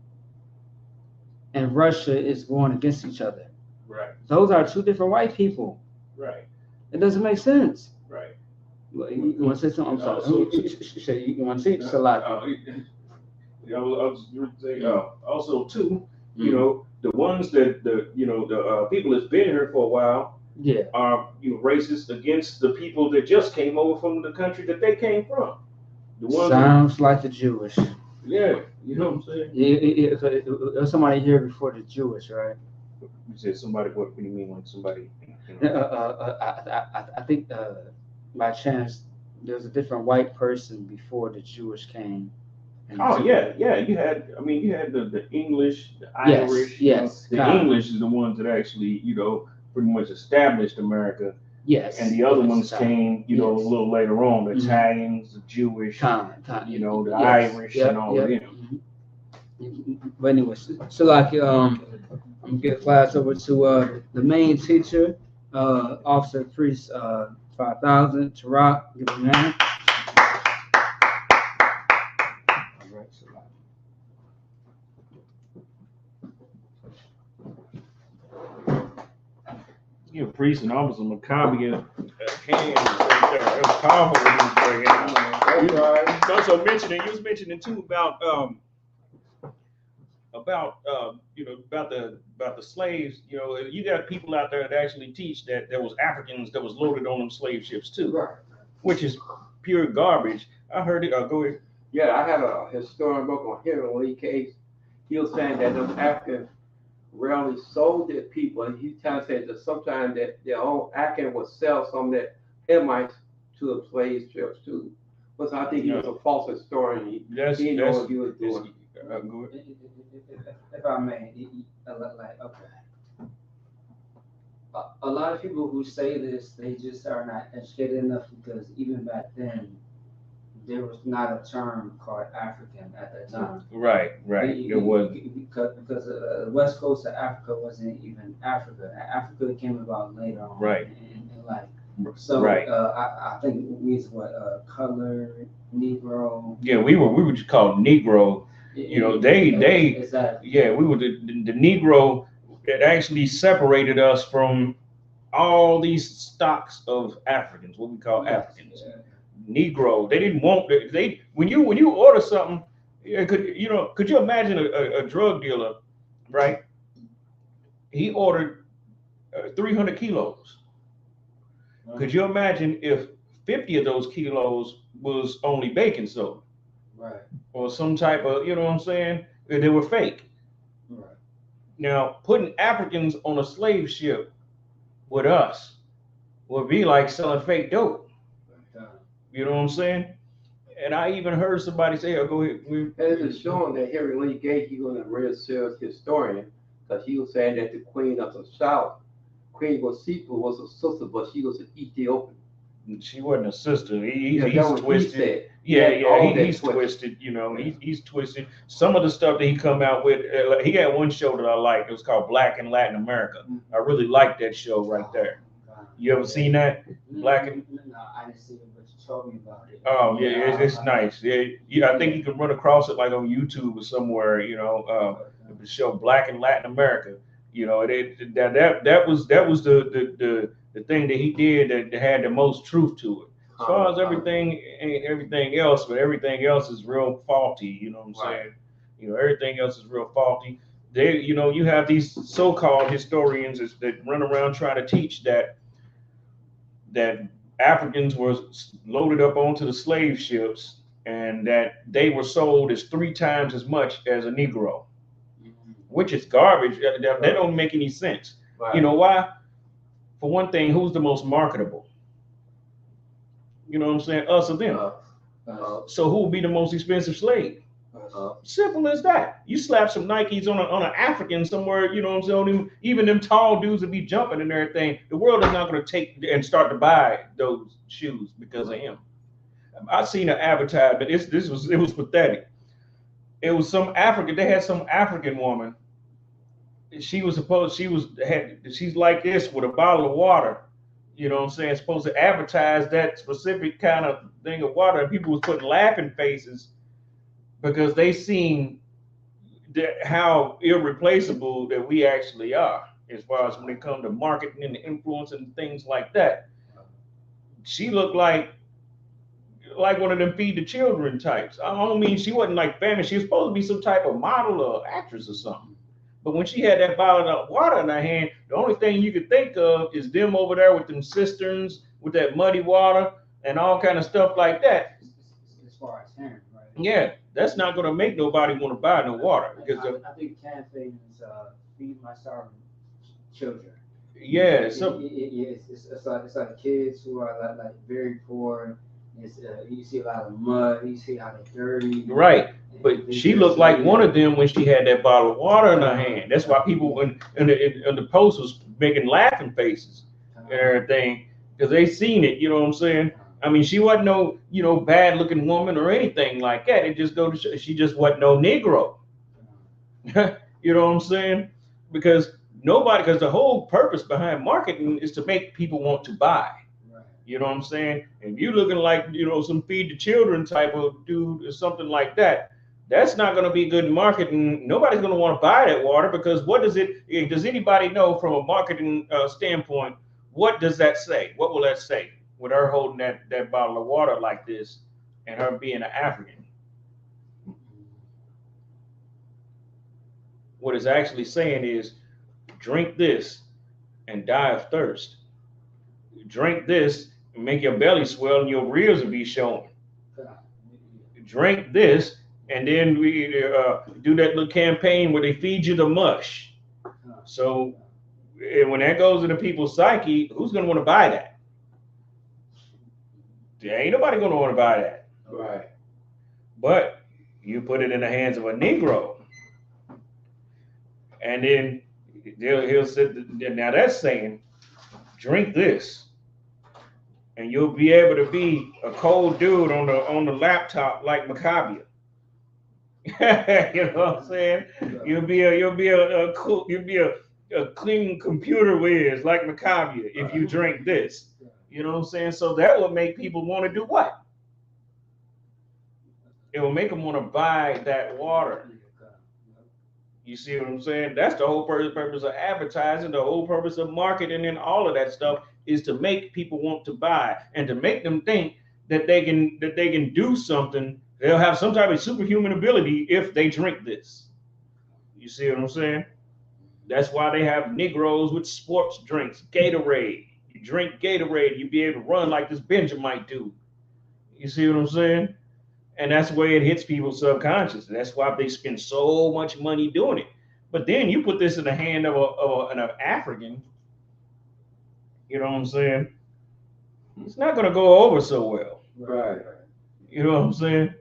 and Russia is going against each other? Right. Those are two different white people. Right. It doesn't make sense. Right. You want to say something? I'm sorry. You want to say it's a lot. I was going to say also too. You know, the ones that the people that's been here for a while. Yeah. Are racist against the people that just came over from the country that they came from. The ones sounds like the Jewish. Yeah, you know what I'm saying? There's somebody here before the Jewish, right? You said somebody. What do you mean when somebody? I think by chance there's a different white person before the Jewish came. Yeah. You had the English, the Irish. Yes. The English is the ones that actually pretty much established America. Yes. And the other ones came, a little later on. The Italians, the Jewish, the Irish, and all of them. But anyway, so like, I'm gonna get class over to the main teacher, Officer Priest 5000, Tarak. Give him a hand. Yeah, Priest and Officer McCobbie can. It was powerful when he was breaking out. Also mentioning, you was mentioning too about the slaves. You got people out there that actually teach that there was Africans that was loaded on them slave ships too, Right. Which is pure garbage. I heard it. Go ahead. Yeah, I had a historian book on Henry Lee case. He was saying that those Africans rarely sold their people, and he kind of said that sometimes that their own African would sell some of that Hamites to the slave ships too. But I think he was a false historian. He didn't know what he was doing. If I may, a lot of people who say this, they just are not educated enough, because even back then, there was not a term called African at that time. Right. It was because the west coast of Africa wasn't even Africa. Africa came about later on. Right. In life. So right. I think we was colored, Negro. Yeah, we were just called Negro. They exactly. Yeah, we were the Negro. It actually separated us from all these stocks of Africans, what we call Africans. Yeah. Negro. They didn't want when you order something. Could you imagine a drug dealer, right? He ordered 300 kilos. Could you imagine if 50 of those kilos was only baking soda? Right. Or some type of, you know what I'm saying? They were fake. Right. Now, putting Africans on a slave ship with us would be like selling fake dope. You know what I'm saying? And I even heard somebody say, go ahead. It's showing that Henry Lee Gates, he was a real serious historian, because he was saying that the Queen of the South, Queen Wasipa, was a sister, but she was an Ethiopian. She wasn't a sister. He's twisted. He's twisted. You know, he's twisted. Some of the stuff that he come out with, he had one show that I liked. It was called Black in Latin America. I really liked that show right there. You ever seen that? Black and? No, I didn't see it, but you told me about it. Oh yeah, it's nice. Yeah, I think you can run across it like on YouTube or somewhere. You know, the show Black in Latin America. You know, that was the thing that he did that had the most truth to it. As far as everything else, but everything else is real faulty. You know what I'm saying? You know, everything else is real faulty. You know, you have these so-called historians that run around trying to teach that Africans were loaded up onto the slave ships and that they were sold as 3 times as much as a Negro, which is garbage. That don't make any sense. Right. You know why? For one thing, who's the most marketable? You know what I'm saying? Us or them. So who will be the most expensive slave? Simple as that. You slap some Nikes on an African somewhere, you know what I'm saying? Even them tall dudes will be jumping and everything. The world is not going to take and start to buy those shoes because of him. I seen an advertisement. It was pathetic. It was some African. They had some African woman. She's like this with a bottle of water. You know what I'm saying? Supposed to advertise that specific kind of thing of water, and people was putting laughing faces because they seen how irreplaceable that we actually are as far as when it comes to marketing and influence and things like that. She looked like one of them feed the children types. I don't mean she wasn't like famous. She was supposed to be some type of model or actress or something. But when she had that bottle of water in her hand, the only thing you could think of is them over there with them cisterns, with that muddy water and all kind of stuff like that. As far as him, right? Yeah, that's not going to make nobody want to buy no water. Because I think campaign is feed my starving children. Yeah, it's like kids who are like very poor. You see a lot of mud. You see how they're dirty. Right. But she looked like one of them when she had that bottle of water in her hand. That's why people in the post was making laughing faces and everything because they seen it. You know what I'm saying? I mean, she wasn't no bad looking woman or anything like that. It just go to show she just wasn't no Negro. You know what I'm saying? Because the whole purpose behind marketing is to make people want to buy. You know what I'm saying? If you looking like, some feed the children type of dude or something like that, that's not going to be good marketing. Nobody's going to want to buy that water because does anybody know from a marketing standpoint, what does that say? What will that say with her holding that bottle of water like this and her being an African? What it's actually saying is drink this and die of thirst. Drink this and make your belly swell and your ribs will be showing. Drink this and then we do that little campaign where they feed you the mush. So when that goes into people's psyche, who's going to want to buy that? There ain't nobody going to want to buy that. Right. But you put it in the hands of a Negro. And then he'll sit, now that's saying, drink this. And you'll be able to be a cold dude on the laptop like Maccabia. You know what I'm saying? You'll be a clean computer whiz like Maccabia if you drink this. You know what I'm saying? So that will make people want to do what? It will make them want to buy that water. You see what I'm saying? That's the whole purpose of advertising, the whole purpose of marketing and all of that stuff is to make people want to buy and to make them think that they can do something. They'll have some type of superhuman ability if they drink this. You see what I'm saying? That's why they have Negroes with sports drinks, Gatorade. You drink Gatorade, you be able to run like this Benjamite dude. You see what I'm saying? And that's the way it hits people's subconscious. That's why they spend so much money doing it. But then you put this in the hand of an African, you know what I'm saying? It's not going to go over so well. Right. You know what I'm saying?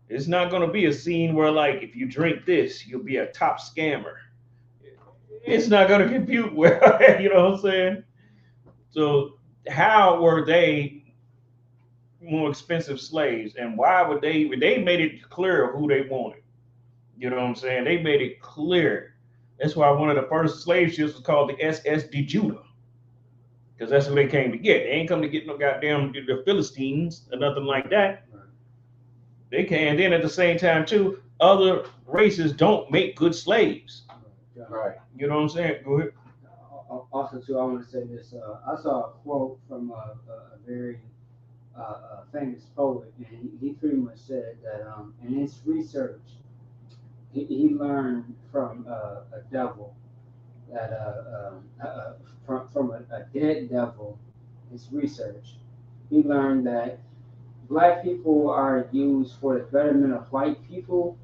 It's not going to be a scene where, like, if you drink this, you'll be a top scammer. It's not going to compute well. You know what I'm saying? So how were they more expensive slaves, and why would they made it clear who they wanted? You know what I'm saying? They made it clear. That's why one of the first slave ships was called the SS de Judah, because that's who they came to get. They ain't come to get no goddamn the Philistines or nothing like that. They can. And then at the same time too, other races don't make good slaves. Right. You know what I'm saying? Go ahead. Also, too, I want to say this. I saw a quote from a very famous poet, and he pretty much said that in his research, he learned from a devil that from a dead devil. His research, he learned that black people are used for the betterment of white people,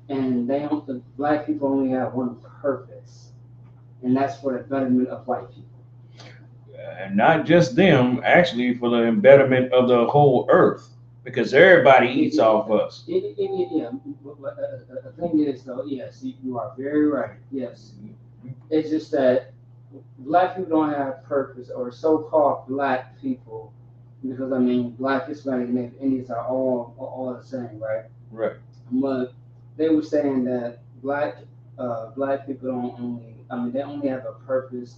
and the black people only have one purpose, and that's for the betterment of white people. And not just them, actually for the betterment of the whole earth, because everybody eats off us. Yeah, but the thing is, though, yes, you are very right. Yes, it's just that black people don't have purpose, or so-called black people, because I mean, black, Hispanic, and Native Indians are all the same, right? Right. But they were saying that black people don't only, they only have a purpose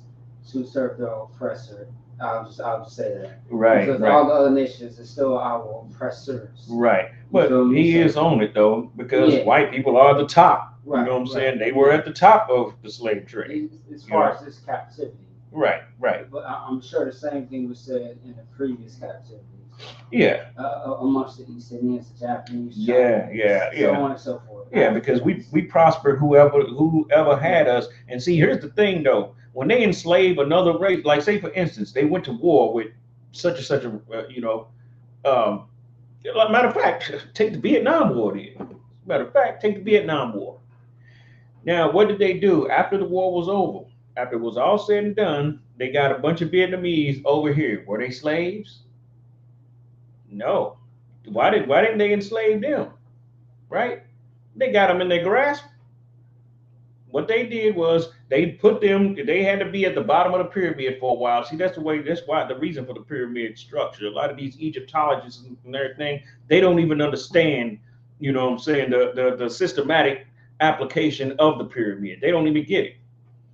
to serve their oppressor. I'll just say that. Right. Because right. all the other nations are still our oppressors. Right. But he is on it though, because white people are the top. Right, you know what I'm saying? They were at the top of the slave trade. As far as this captivity. Right. Right. But I'm sure the same thing was said in the previous captivity. Yeah. Amongst the East Indians, the Japanese, Yeah. so on and so forth. Yeah, because we prospered whoever had us. And see, here's the thing though. When they enslave another race, like say for instance, they went to war with such and such a, matter of fact, take the Vietnam War then. Matter of fact, take the Vietnam War. Now, what did they do after the war was over? After it was all said and done, they got a bunch of Vietnamese over here. Were they slaves? No. Why didn't they enslave them? Right? They got them in their grasp. What they did was they had to be at the bottom of the pyramid for a while. See, that's why the reason for the pyramid structure. A lot of these Egyptologists and everything, they don't even understand, you know what I'm saying, the systematic application of the pyramid. They don't even get it.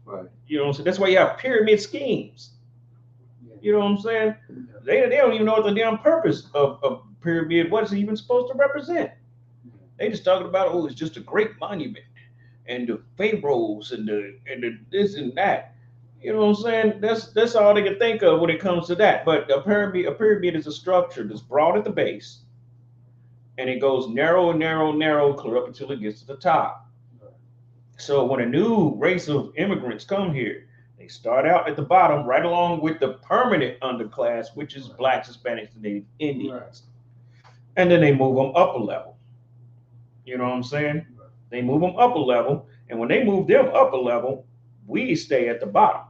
Right. You know what I'm saying? That's why you have pyramid schemes. You know what I'm saying? They don't even know what the damn purpose of pyramid, what it's even supposed to represent. They just talking about, it's just a great monument. And the pharaohs and the this and that, you know what I'm saying? That's all they can think of when it comes to that. But a pyramid is a structure that's broad at the base, and it goes narrow and narrow and narrow, clear up until it gets to the top. So when a new race of immigrants come here, they start out at the bottom, right along with the permanent underclass, which is blacks, Hispanics, and Native Indians, and then they move them up a level. You know what I'm saying? They move them up a level, and when they move them up a level, we stay at the bottom.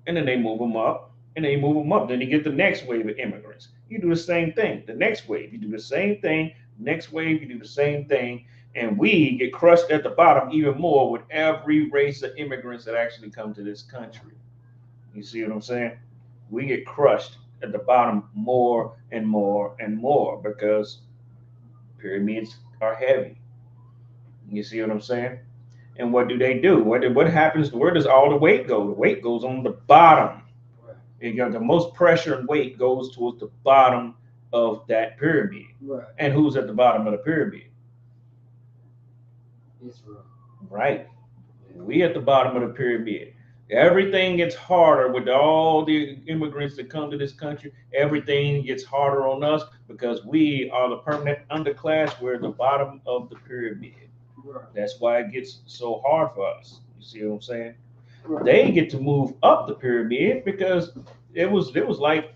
And then they move them up, and they move them up. Then you get the next wave of immigrants. You do the same thing. The next wave, you do the same thing. Next wave, you do the same thing. And we get crushed at the bottom even more with every race of immigrants that actually come to this country. You see what I'm saying? We get crushed at the bottom more and more and more because pyramids are heavy. You see what I'm saying? And what do they do? What happens? Where does all the weight go? The weight goes on the bottom. You got the most pressure and weight goes towards the bottom of that pyramid. Right. And who's at the bottom of the pyramid? Israel. Right. We at the bottom of the pyramid. Everything gets harder with all the immigrants that come to this country. Everything gets harder on us because we are the permanent underclass. We're at the bottom of the pyramid. Right. That's why it gets so hard for us. You see what I'm saying? Right. They get to move up the pyramid because it was like,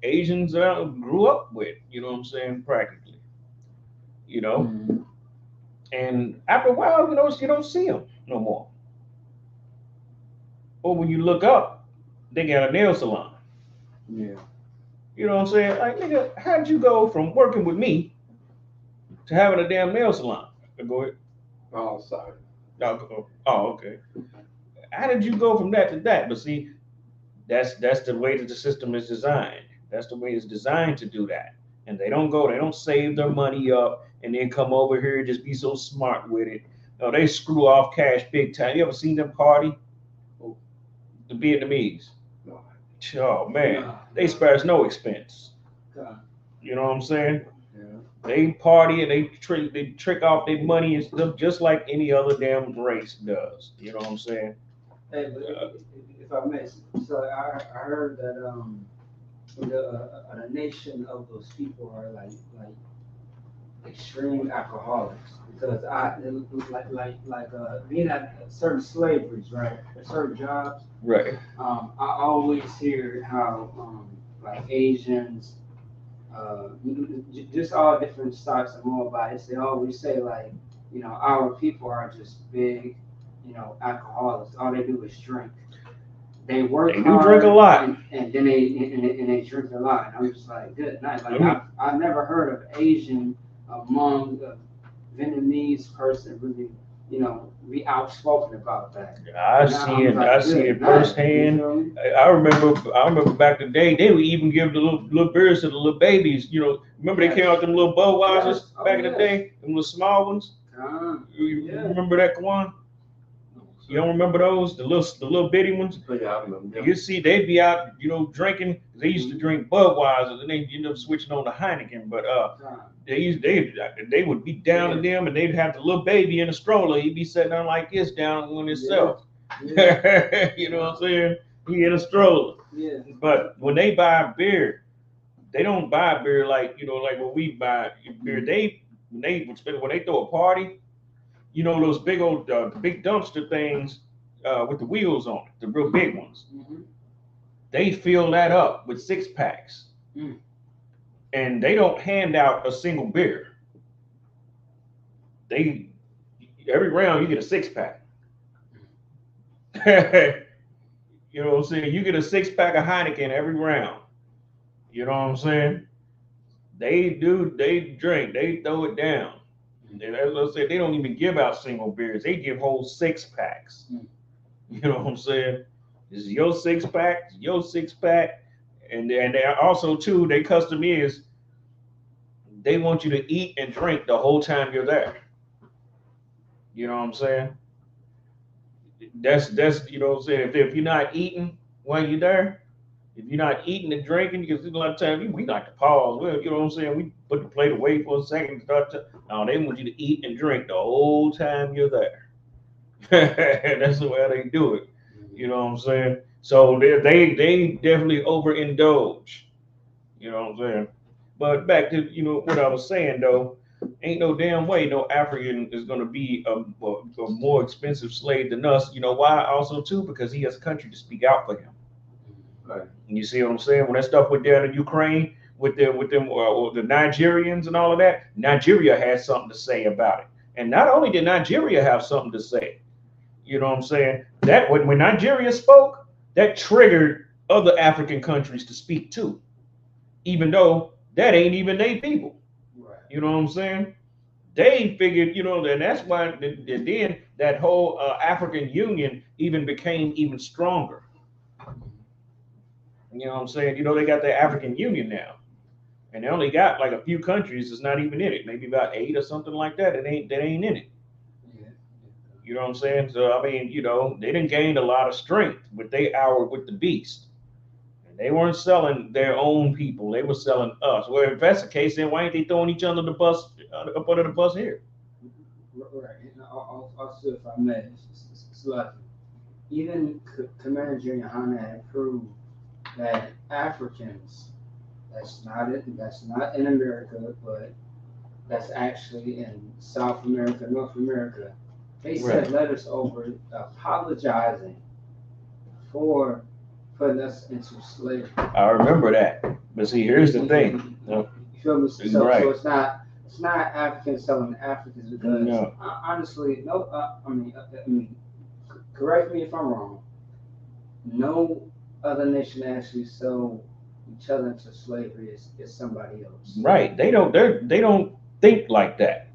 Asians that I grew up with, you know what I'm saying, practically. Mm-hmm. And after a while, you don't see them no more. Or when you look up, they got a nail salon. Yeah. You know what I'm saying? Like, nigga, how'd you go from working with me to having a damn nail salon? Go ahead. Oh, sorry. Oh, okay. How did you go from that to that? But see, That's the way that the system is designed. That's the way it's designed to do that. And they don't save their money up and then come over here and just be so smart with it. No, they screw off cash big time. You ever seen them party? The Vietnamese. Oh man, they spares no expense. You know what I'm saying? Yeah. They party and they trick off their money and stuff just like any other damn race does. You know what I'm saying? Hey, but if I may, so I heard that the nation of those people are like extreme alcoholics, because being at certain slaveries, right, at certain jobs, right. I always hear how like Asians, just all different stocks of Moabites, they always say like, you know, our people are just big, you know, alcoholics. All they do is drink. They work hard, drink a lot, and then they drink a lot. And I'm just like, good night. Like I've never heard of Asian among a Vietnamese person really, you know, be outspoken about that. I see it firsthand. You know? I remember back in the day, they would even give the little beers to the little babies. You know, remember they came out them little Budweisers back in the day, them little small ones. You remember that, Kwan? You don't remember those? The little bitty ones? Yeah, I remember. You see, they'd be out, you know, drinking. They used to drink Budweiser, and they ended up switching on to Heineken. But they would be down to them, and they'd have the little baby in a stroller. He'd be sitting down like this, down on himself. Yeah. You know what I'm saying? He in a stroller. Yeah. But when they buy beer, they don't buy beer like, you know, like when we buy beer. When they throw a party, you know, those big old big dumpster things with the wheels on it, the real big ones. Mm-hmm. They fill that up with 6-packs. Mm. And they don't hand out a single beer. Every round you get a 6-pack. You know what I'm saying? You get a 6-pack of Heineken every round. You know what I'm saying? They drink, they throw it down. And as I said, they don't even give out single beers. They give whole 6-packs. Mm. You know what I'm saying? This is your 6-pack, your 6-pack. And they also, too, their custom is they want you to eat and drink the whole time you're there. You know what I'm saying? That's you know what I'm saying? If you're not eating while you're there, if you're not eating and drinking, because a lot of times we like to pause. Well, you know what I'm saying? We put the plate away for a second. No, they want you to eat and drink the whole time you're there. That's the way they do it. You know what I'm saying? So they definitely overindulge. You know what I'm saying? But back to, you know, what I was saying though, ain't no damn way no African is going to be a more expensive slave than us. You know why? Also too, because he has a country to speak out for him. Right. And you see what I'm saying? When that stuff went down in Ukraine with them the Nigerians and all of that, Nigeria had something to say about it. And not only did Nigeria have something to say, you know what I'm saying? That when Nigeria spoke, that triggered other African countries to speak too, even though that ain't even their people. Right. You know what I'm saying? They figured, you know, and that's why then that whole African Union even became even stronger. You know what I'm saying? You know, they got the African Union now, and they only got like a few countries that's not even in it, maybe about 8 or something like that. That ain't in it. Yeah. You know what I'm saying? So I mean, you know, they didn't gain a lot of strength with their hour with the beast. And they weren't selling their own people; they were selling us. Well, if that's the case, then why ain't they throwing each other the bus up under the bus here? Right. Also, if I may, it's like even Commander Junior Hanna had proved that Africans, that's not in America, but that's actually in South America, North America. They sent letters over apologizing for putting us into slavery. I remember that. But see, here's the thing. You feel me? So it's not Africans selling Africans, because honestly, I mean, correct me if I'm wrong. No other nation actually sold each other into slavery is somebody else. Right. They don't think like that.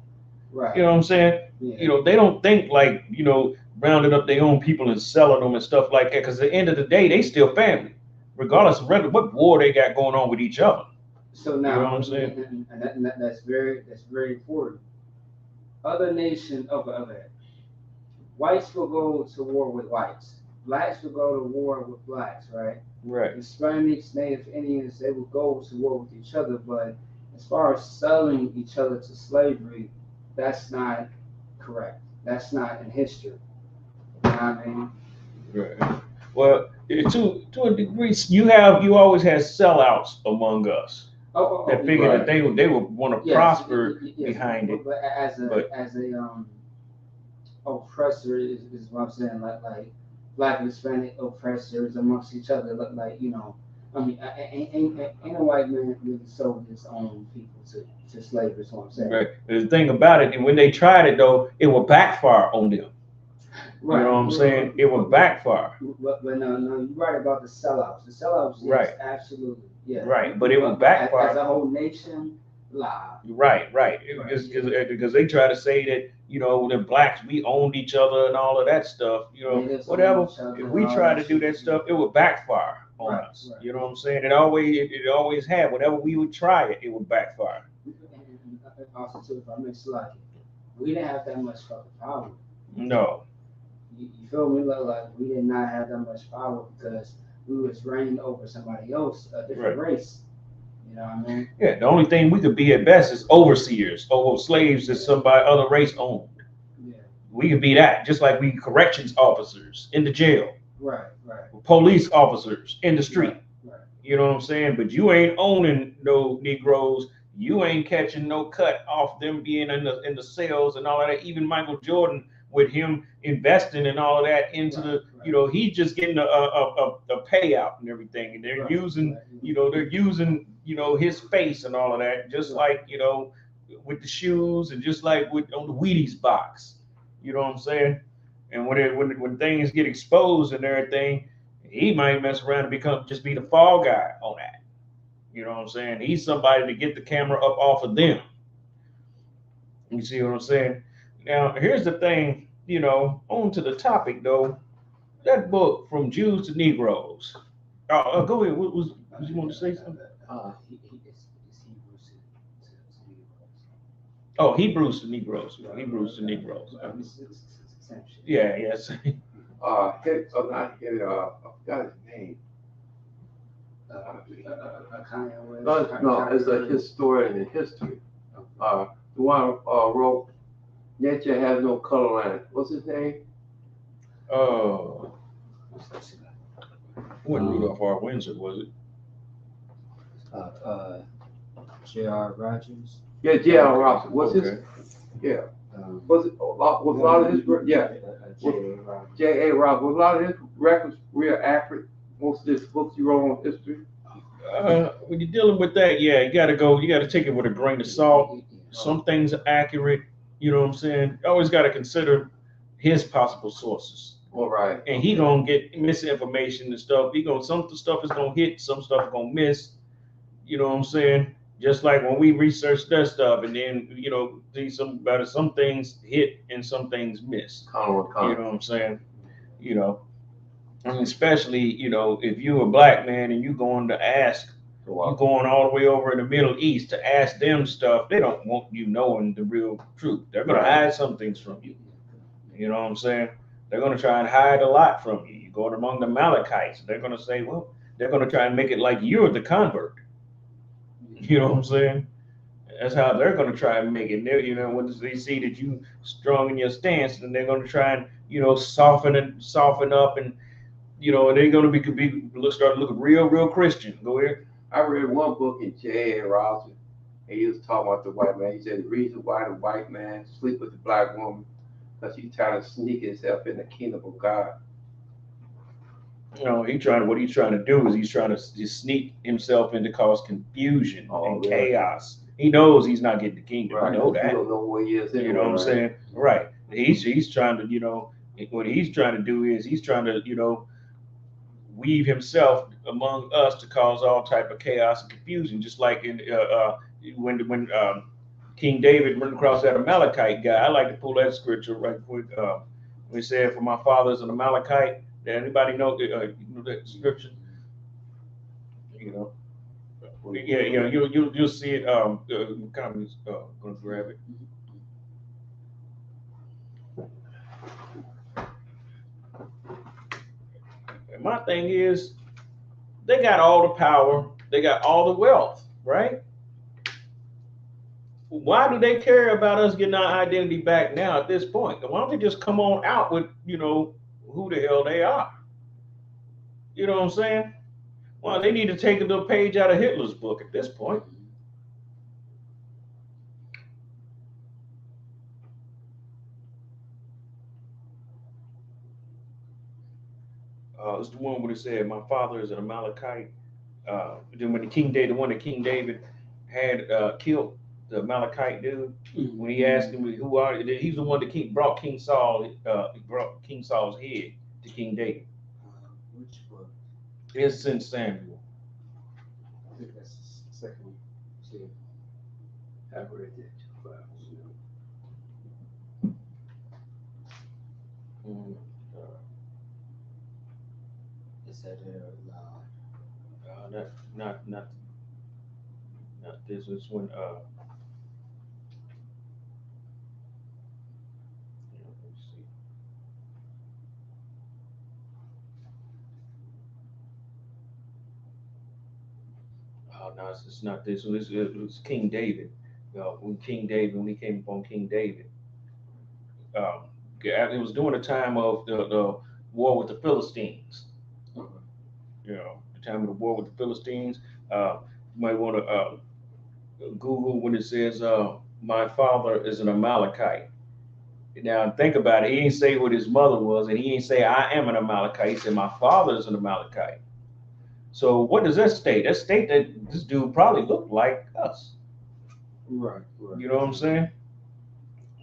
Right. You know what I'm saying? Yeah. You know, they don't think like, you know, rounding up their own people and selling them and stuff like that. Because at the end of the day, they still family, regardless of what war they got going on with each other. So now, you know what I'm saying? And that's very important. Other nations, okay, whites will go to war with whites. Blacks will go to war with blacks, right? Right. Hispanics, Native Indians, they will go to war with each other. But as far as selling each other to slavery, that's not correct. That's not in history. You know what I mean? Right. Well, to a degree, you always had sellouts among us. That figured that they would want to prosper behind it. But as a oppressor is what I'm saying. Like Black and Hispanic oppressors amongst each other. Like, you know, I mean, ain't a white man really sold his own people to slavery. Is what I'm saying. Right. The thing about it, and when they tried it though, it would backfire on them. Right. You know what I'm saying? It would backfire. But no, you're right about the sellouts. The sellouts, yes, right? Absolutely, yeah. Right, but it would backfire. As a whole nation, lie. Right. Because they try to say that, you know, the blacks, we owned each other and all of that stuff. You know, whatever. If we try to do that stuff, it would backfire on us. Right. You know what I'm saying? It always had. Whenever we would try it, it would backfire. And also, too, if I may select it, we didn't have that much fucking power. No. You feel me? Like we did not have that much power because we was reigning over somebody else, a different race. You know what I mean? Yeah, the only thing we could be at best is overseers or slaves that somebody other race owned. Yeah. We could be that, just like we corrections officers in the jail. Right. Police officers in the street. Right. You know what I'm saying? But you ain't owning no Negroes. You ain't catching no cut off them being in the cells and all of that. Even Michael Jordan, with him investing and all of that into you know, he's just getting a payout and everything, and they're using, you know, his face and all of that, just like, you know, with the shoes and just like with on the Wheaties box, you know what I'm saying? And when things get exposed and everything, he might mess around and be the fall guy on that. You know what I'm saying? He's somebody to get the camera up off of them. You see what I'm saying? Now, here's the thing, you know, on to the topic, though. That book, From Jews to Negroes. Go ahead. What you want to say something? Hebrews to Negroes. Hebrews to Negroes. Yeah, yes. I forgot his name. No, it's a historian in history. The one wrote Nature Has No Color Line. What's his name? Wasn't Rudolph R. Windsor, was it? J.R. Rogers. Yeah, J.R. Rogers. What's his? Yeah. Was a lot of his? Yeah. J.A. Rogers. Was a lot of his records real accurate? Most of his books you wrote on history. When you're dealing with that, yeah, you got to take it with a grain of salt. Some things are accurate. You know what I'm saying? You always got to consider his possible sources. All right. And he gonna get misinformation and stuff. Some stuff is gonna hit, some stuff gonna miss. You know what I'm saying? Just like when we research that stuff, and then you know, some things hit and some things miss. You know what I'm saying? You know, I mean, especially, you know, if you're a black man and you're going to ask, you're going all the way over in the Middle East to ask them stuff, they don't want you knowing the real truth. They're gonna hide some things from you. You know what I'm saying? They're gonna try and hide a lot from you. You go among the Amalekites, they're gonna say, well, they're gonna try and make it like you're the convert. You know what I'm saying? That's how they're gonna try and make it. You know, when they see that you strong in your stance, then they're gonna try and, you know, soften up, and you know, they're gonna start looking real Christian. Go ahead. I read one book in J.A. Rogers, and he was talking about the white man. He said the reason why the white man sleep with the black woman, because he's trying to sneak himself in the kingdom of God. You know, what he's trying to do is he's trying to just sneak himself in to cause confusion and chaos. He knows he's not getting the kingdom. Right. You know that. He don't know where he is anyway, you know what I'm saying? Right. He's trying to, you know, what he's trying to do is he's trying to, you know, weave himself among us to cause all type of chaos and confusion, just like in when King David running across that Amalekite guy. I like to pull that scripture right quick. We said, "For my father is an Amalekite." Did anybody know that scripture? You know, yeah. You'll see it. Comments gonna grab it. And my thing is, they got all the power, they got all the wealth, right? Why do they care about us getting our identity back now at this point? Why don't they just come on out with, who the hell they are? You know what I'm saying? Well, they need to take a little page out of Hitler's book at this point. It's the one where it said, "My father is an Amalekite." Then when King David had killed the Amalekite dude, when he asked him who are you, he's the one that brought King Saul. He brought King Saul's head to King David. Which book? It's in Samuel. I think that's the second one. See, I've read that too far. Is that not this. This one. Let's see. Oh no, it's not this one. It was King David. When he came upon King David, it was during the time of the war with the Philistines. The time of the war with the Philistines. You might want to Google when it says, "My father is an Amalekite." Now think about it. He didn't say what his mother was, and he didn't say, "I am an Amalekite." He said, "My father is an Amalekite." So what does that state? That state that this dude probably looked like us. Right. You know what I'm saying?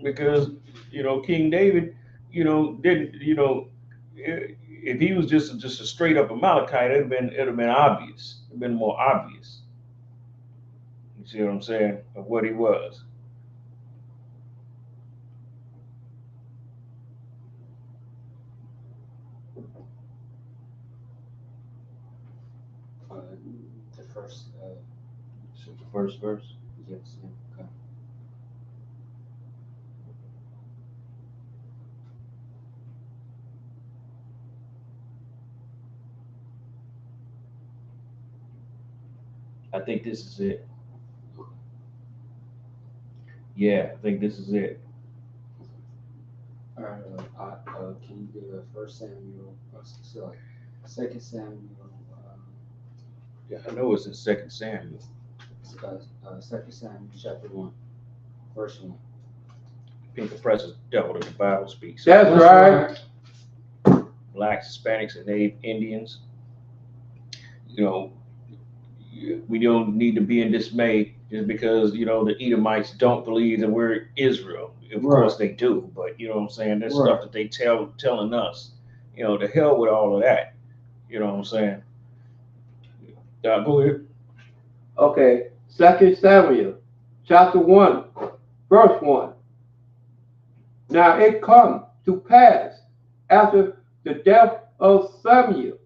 Because King David, didn't if he was just a straight up Amalekite, it'd have been obvious. It'd been more obvious. You see what I'm saying? Of what he was. The first verse. Yes. Okay. I think this is it. Yeah, I think this is it. All right. Can you give 1 Samuel? Sorry, 2 Samuel. Yeah, I know it's in 2 Samuel. 2 Samuel chapter 1, verse 1. Pink oppressors, devil that the Bible speaks. That's right. Blacks, Hispanics, and Native Indians. We don't need to be in dismay just because, the Edomites don't believe that we're Israel. Of course they do, but you know what I'm saying? There's stuff that they telling us. The hell with all of that. You know what I'm saying? Go ahead. Okay, 2 Samuel, chapter 1, verse 1. Now it come to pass after the death of Samuel,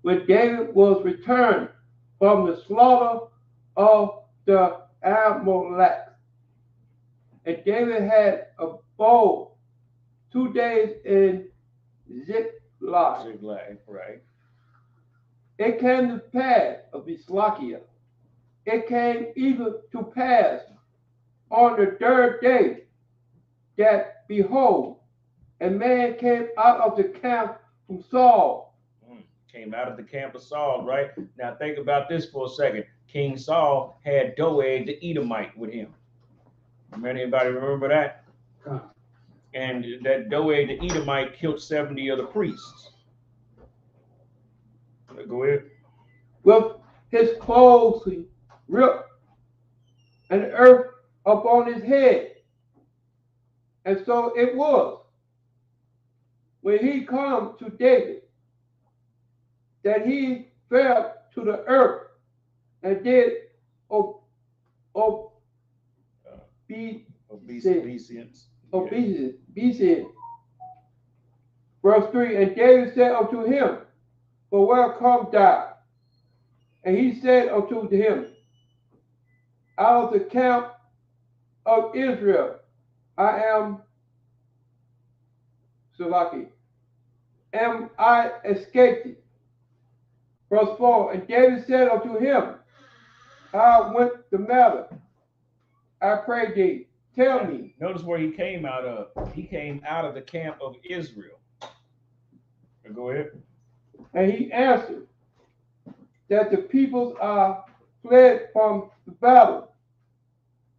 when David was returned from the slaughter of the Amalekites, and David had abode 2 days in Ziklag. Ziklag, right. It came to pass of Bislakia. It came even to pass on the third day that, behold, a man came out of the camp from Saul. Came out of the camp of Saul, right? Now think about this for a second. King Saul had Doeg the Edomite with him. Anybody remember that? And that Doeg the Edomite killed 70 of the priests. Go ahead. With his clothes ripped and earth upon his head. And so it was, when he come to David, that he fell to the earth and did Obeisance. Obeisance. Verse 3, and David said unto him, for where come thou? And he said unto him, out of the camp of Israel, I am Salaki. Am I escaped? Verse 4, and David said unto him, how went the matter? I pray thee, tell me. Notice where he came out of. He came out of the camp of Israel. Go ahead. And he answered that the peoples are fled from the battle,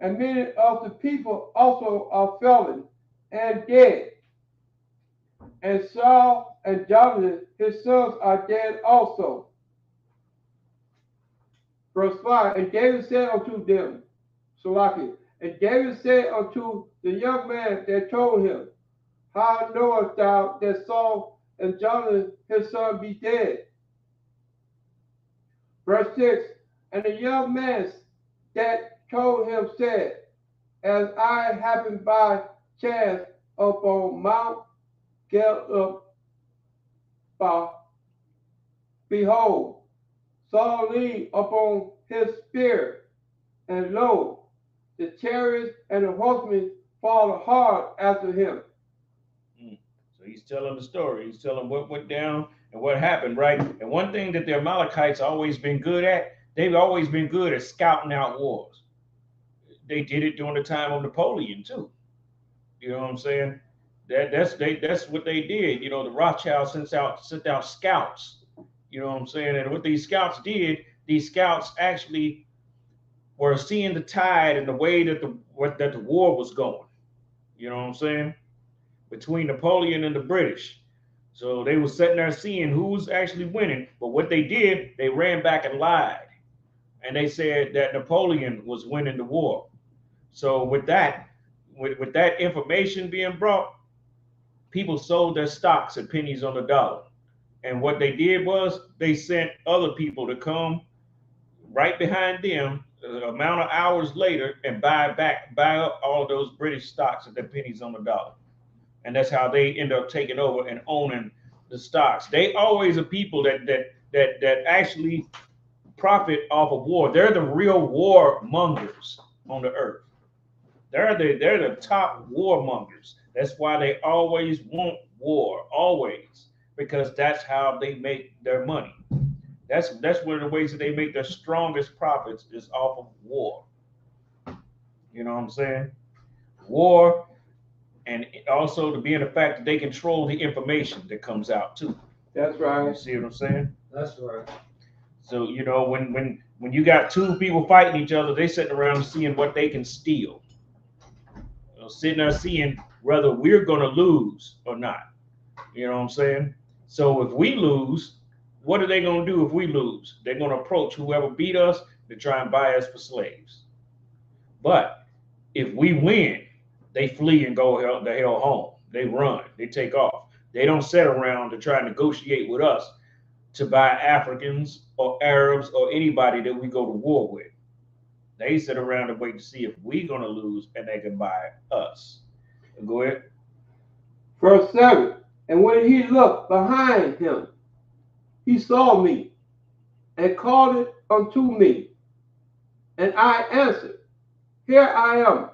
and many of the people also are fallen and dead. And Saul and Jonathan, his sons, are dead also. Verse 5, and David said unto them, Salaki, and David said unto the young man that told him, how knowest thou that Saul and Jonathan his son be dead? Verse 6, and the young man that told him said, as I happened by chance upon Mount Gilboa, behold, Saul leaned upon his spear, and lo, the chariots and the horsemen followed hard after him. So he's telling the story. He's telling what went down and what happened, right? And one thing that the Amalekites always been good at, they've always been good at scouting out wars. They did it during the time of Napoleon too. You know what I'm saying? That's what they did. You know, the Rothschilds sent out scouts. You know what I'm saying? And what these scouts did, these scouts actually were seeing the tide and the way that the war was going. You know what I'm saying? Between Napoleon and the British. So they were sitting there seeing who was actually winning. But what they did, they ran back and lied. And they said that Napoleon was winning the war. So with that information being brought, people sold their stocks at pennies on the dollar. And what they did was they sent other people to come right behind them an amount of hours later and buy up all of those British stocks at their pennies on the dollar. And that's how they end up taking over and owning the stocks. They always are people that actually profit off of war. They're the real warmongers on the earth. They're the top warmongers. That's why they always want war, always, because that's how they make their money. That's one of the ways that they make their strongest profits is off of war. You know what I'm saying? War, and also to be in the fact that they control the information that comes out too. That's right. You see what I'm saying? That's right. So you know when you got two people fighting each other, they sitting around seeing what they can steal. You know, sitting there seeing whether we're gonna lose or not. You know what I'm saying? So if we lose, what are they gonna do if we lose? They're gonna approach whoever beat us to try and buy us for slaves. But if we win, they flee and go the hell home. They run, they take off. They don't sit around to try and negotiate with us to buy Africans or Arabs or anybody that we go to war with. They sit around and wait to see if we're gonna lose and they can buy us. Go ahead. Verse 7, and when he looked behind him, he saw me and called it unto me. And I answered, here I am,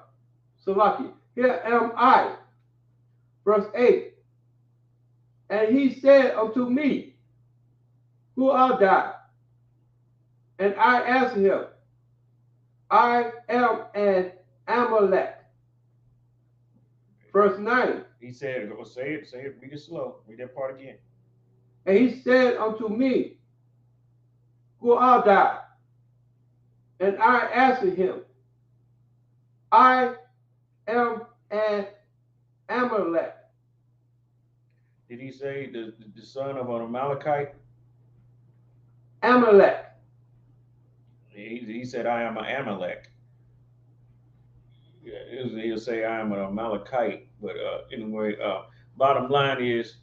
Salaki, here am I. Verse 8, and he said unto me, who art thou? And I answered him, I am an Amalek. Verse 9. He said, go say it, read it slow, read that part again. And he said unto me, who art thou? And I answered him, I am an Amalek. Did he say the son of an Amalekite? Amalek. He said, I am an Amalek. Yeah, he'll say, I am an Amalekite. But anyway, bottom line is,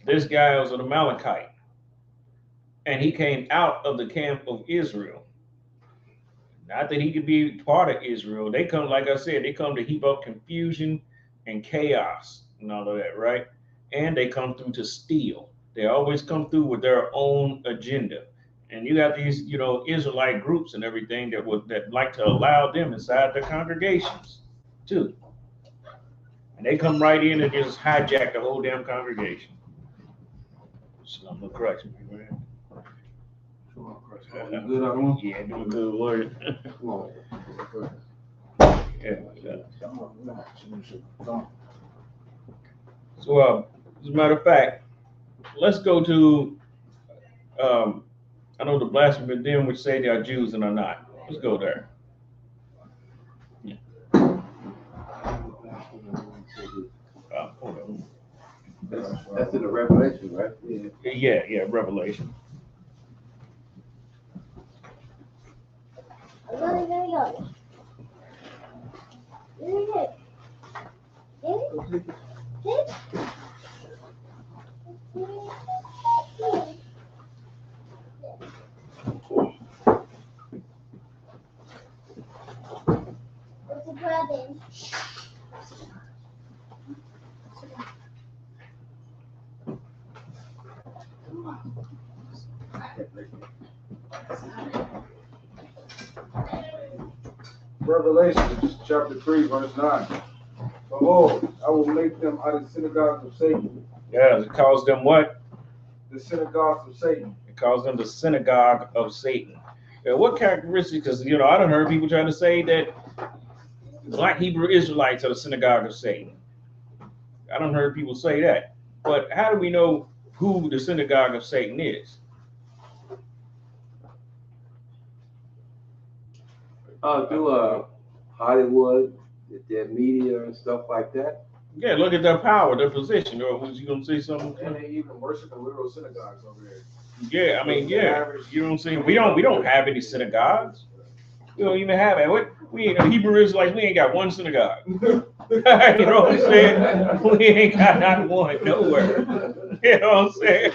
this guy was an Amalekite. And he came out of the camp of Israel. Not that he could be part of Israel. They come, like I said, they come to heap up confusion and chaos and all of that, right? And they come through to steal. They always come through with their own agenda. And you got these, you know, Israelite groups and everything that like to allow them inside their congregations too. And they come right in and just hijack the whole damn congregation. Slum of Christ, man. You good, Adam? Yeah, doing good, Lord. Come on. Yeah. So, as a matter of fact, let's go to, I know the blasphemy them which say they are Jews and are not. Let's go there. Yeah. Hold on. That's in the Revelation, right? Yeah, Revelation. Revelation chapter 3, verse 9. Behold, I will make them out of the synagogues of Satan. Yeah, it calls them what? The synagogues of Satan. It calls them the synagogue of Satan. What characteristics? Because, you know, I done heard people trying to say that Black Hebrew Israelites are the synagogue of Satan. I done heard people say that. But how do we know who the synagogue of Satan is? Do Hollywood, their media and stuff like that. Yeah, look at their power, their position. Or was you gonna say something? And they even worship in literal synagogues over there. Yeah, I mean, yeah. You know what I'm saying? We don't have any synagogues. We don't even have it. We ain't Hebrew Israelites. We ain't got one synagogue. You know what I'm saying? We ain't got not one nowhere. You know what I'm saying?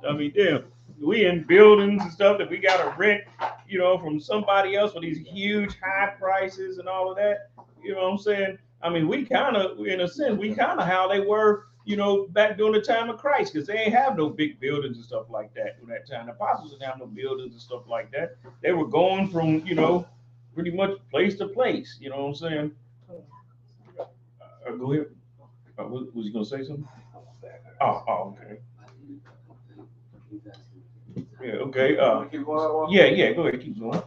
I mean, damn. We in buildings and stuff that we gotta rent, you know, from somebody else for these huge high prices and all of that. You know what I'm saying? I mean, we kind of, in a sense, we kind of how they were, you know, back during the time of Christ, because they ain't have no big buildings and stuff like that during that time. The apostles didn't have no buildings and stuff like that. They were going from, you know, pretty much place to place. You know what I'm saying? Go ahead. Was you gonna say something? Oh, okay. Yeah, okay. Yeah, go ahead, keep going.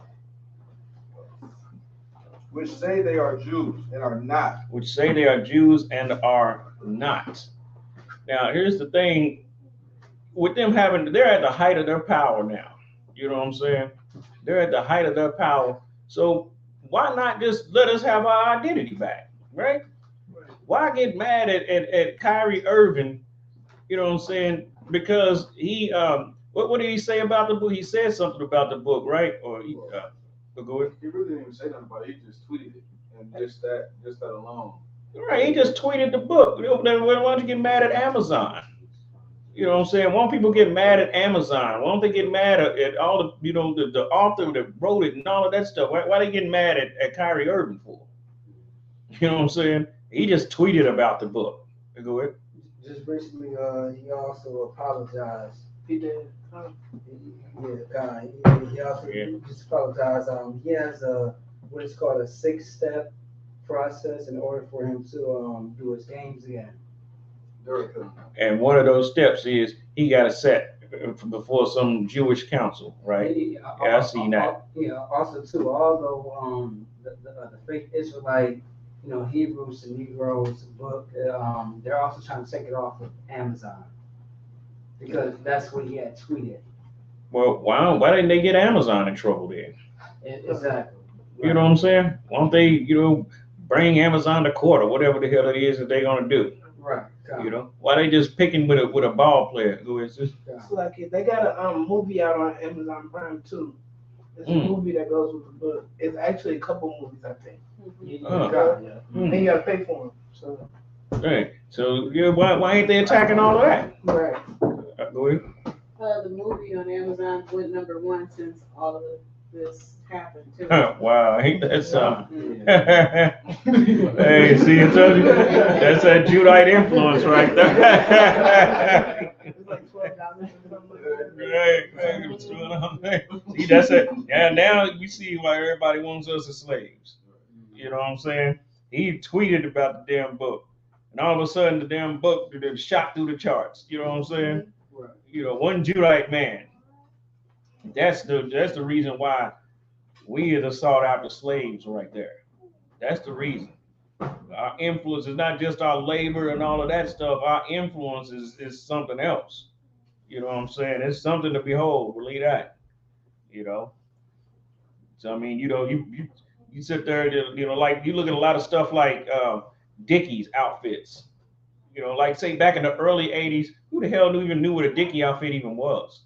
Which say they are Jews and are not. Which say they are Jews and are not. Now, here's the thing. With them they're at the height of their power now. You know what I'm saying? They're at the height of their power. So why not just let us have our identity back, right? Why get mad at Kyrie Irving, you know what I'm saying? Because he, what did he say about the book? He said something about the book, right? Or he, go ahead. He really didn't even say nothing about it. He just tweeted it, and just that alone. Right, he just tweeted the book. Why don't you get mad at Amazon? You know what I'm saying? Why don't people get mad at Amazon? Why don't they get mad at all the, you know, the author that wrote it and all of that stuff? Why they getting mad at Kyrie Irving for? You know what I'm saying? He just tweeted about the book. Go ahead. Just recently, he also apologized. He did. He also just apologized. He has what is called a 6-step process in order for him to do his games again. And one of those steps is he got to set before some Jewish council, right? Yeah, I see that. Yeah. Also, too, although the fake Israelite, you know, Hebrews and Negroes book, they're also trying to take it off of Amazon because that's what he had tweeted. Well, why didn't they get Amazon in trouble then? Exactly. You know what I'm saying? Why don't they, you know, bring Amazon to court or whatever the hell it is that they're gonna do? Right. You know, why they just picking with a ball player? Who is this? It's like they got a movie out on Amazon Prime too. It's a movie that goes with the book. It's actually a couple movies, I think. And you gotta pay for them. So. Right. So yeah, why ain't they attacking all of that? Right. Go ahead. The movie on Amazon went #1 since all of the this happened too. Wow, ain't that something? Hey, see, I told you, that's that Judite influence right there. It's like $12 Right. See, that's it. Yeah, now you see why everybody wants us as slaves. You know what I'm saying? He tweeted about the damn book, and all of a sudden the damn book shot through the charts. You know what I'm saying? You know, one Judite man. That's the reason why we are the sought after slaves right there. That's the reason. Our influence is not just our labor and all of that stuff. Our influence is something else. You know what I'm saying? It's something to behold. Believe that. You know. So I mean, you know, you sit there, you know, like you look at a lot of stuff like Dickies outfits. You know, like say back in the early '80s, who the hell even knew what a Dickie outfit even was?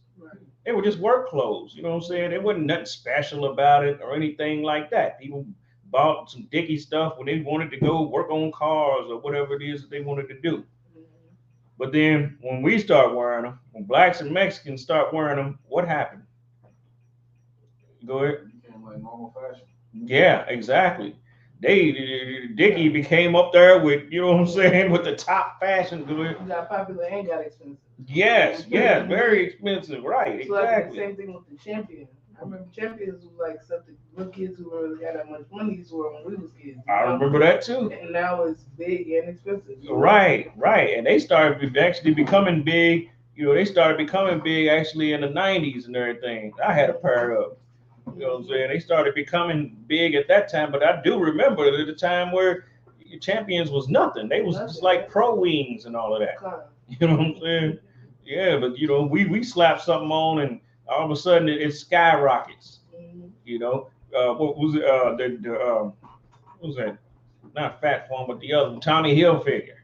They were just work clothes. You know what I'm saying? There wasn't nothing special about it or anything like that. People bought some Dickie stuff when they wanted to go work on cars or whatever it is that they wanted to do. But then when we start wearing them, when blacks and Mexicans start wearing them, what happened? Go ahead. Became like normal fashion. Yeah, exactly. Dickie became up there with, you know what I'm saying, with the top fashion. It got popular and got expensive. Yes, very expensive, right? So like Exactly. the same thing with the Champion. I remember Champions was like something little kids who really had that much money used to wear when we was kids. I remember that too. And now it's big and expensive. Right. And they started actually becoming big. You know, they started becoming big actually in the 90s and everything. I had a pair of. You know what I'm saying? They started becoming big at that time, but I do remember at the time where Champions was nothing. They was just like Pro Wings and all of that. You know what I'm saying? Yeah, but you know, we slap something on and all of a sudden it skyrockets. You know, what was it? What was that? Not Fat Form, but the other one, Tommy Hilfiger.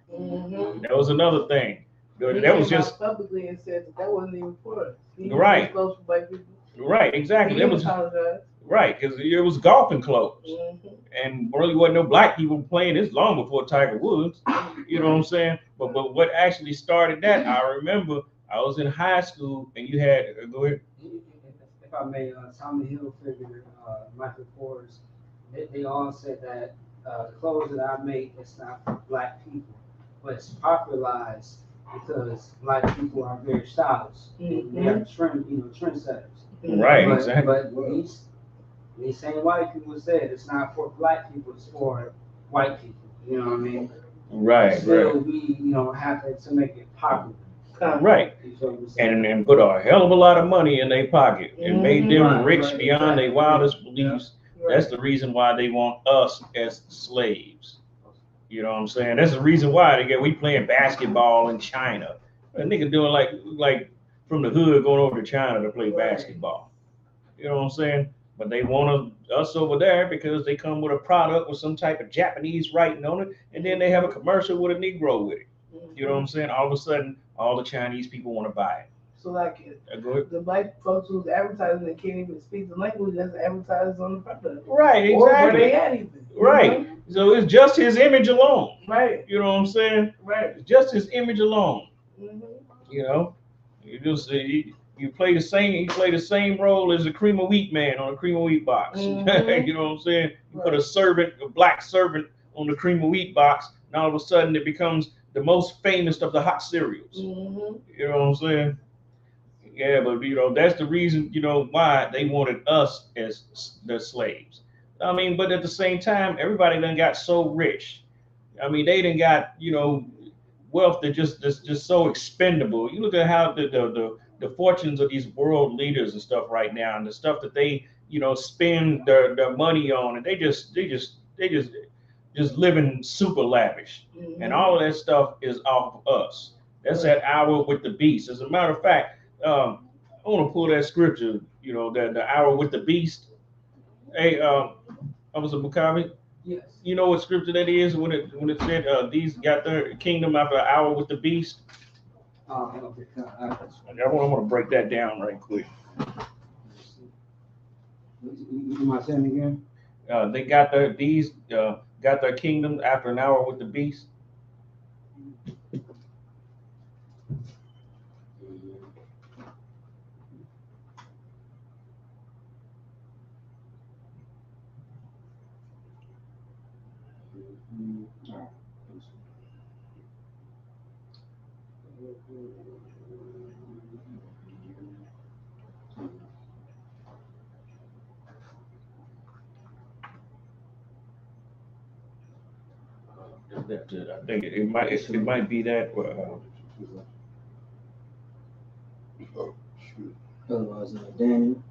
That was another thing. That was just publicly and said that wasn't even for us. Right. Clothes for black people. Right, exactly. He It was apologized. right because it was golfing clothes, and really wasn't no black people playing this long before Tiger Woods. You know what I'm saying? But what actually started that? I remember I was in high school, and you had go ahead. If I may, Tommy Hilfiger, Michael Kors, they all said that the clothes that I make, it's not for black people, but it's popularized because black people are very stylish. They are trendsetters. Right, exactly. But these same white people said it's not for black people, it's for white people. You know what I mean? Right, Still, right. we have to make it popular. Right. And put a hell of a lot of money in their pocket and made them rich beyond their wildest beliefs. That's the reason why they want us as slaves. You know what I'm saying? That's the reason why we playing basketball in China. A nigga doing like from the hood going over to China to play basketball. You know what I'm saying? But they want us over there because they come with a product with some type of Japanese writing on it, and then they have a commercial with a Negro with it. You know what I'm saying? All of a sudden, all the Chinese people want to buy it. So like the black folks who's advertising, they can't even speak the language that's advertised on the product. Right, exactly. Or where they at even. Right. So it's just his image alone. Right. You know what I'm saying? Right. It's just his image alone. You know, you just you play the same. He played the same role as a cream of wheat man on a cream of wheat box. You know what I'm saying? You put a black servant on the cream of wheat box, and all of a sudden it becomes the most famous of the hot cereals. You know what I'm saying? Yeah, but you know that's the reason why they wanted us as the slaves. I mean, but at the same time, everybody done got so rich. I mean, they done got wealth that just so expendable. You look at how the fortunes of these world leaders and stuff right now, and the stuff that they spend their money on, and they just living super lavish, and all of that stuff is off of us. That's that hour with the beast. As a matter of fact, I want to pull that scripture. The hour with the beast. Hey, Officer Mukabe. Yes. You know what scripture that is when it said these got their kingdom after an hour with the beast? I'm gonna break that down right quick. You mind saying it again? They got their kingdom after an hour with the beast. I think it might be that. Otherwise, Daniel.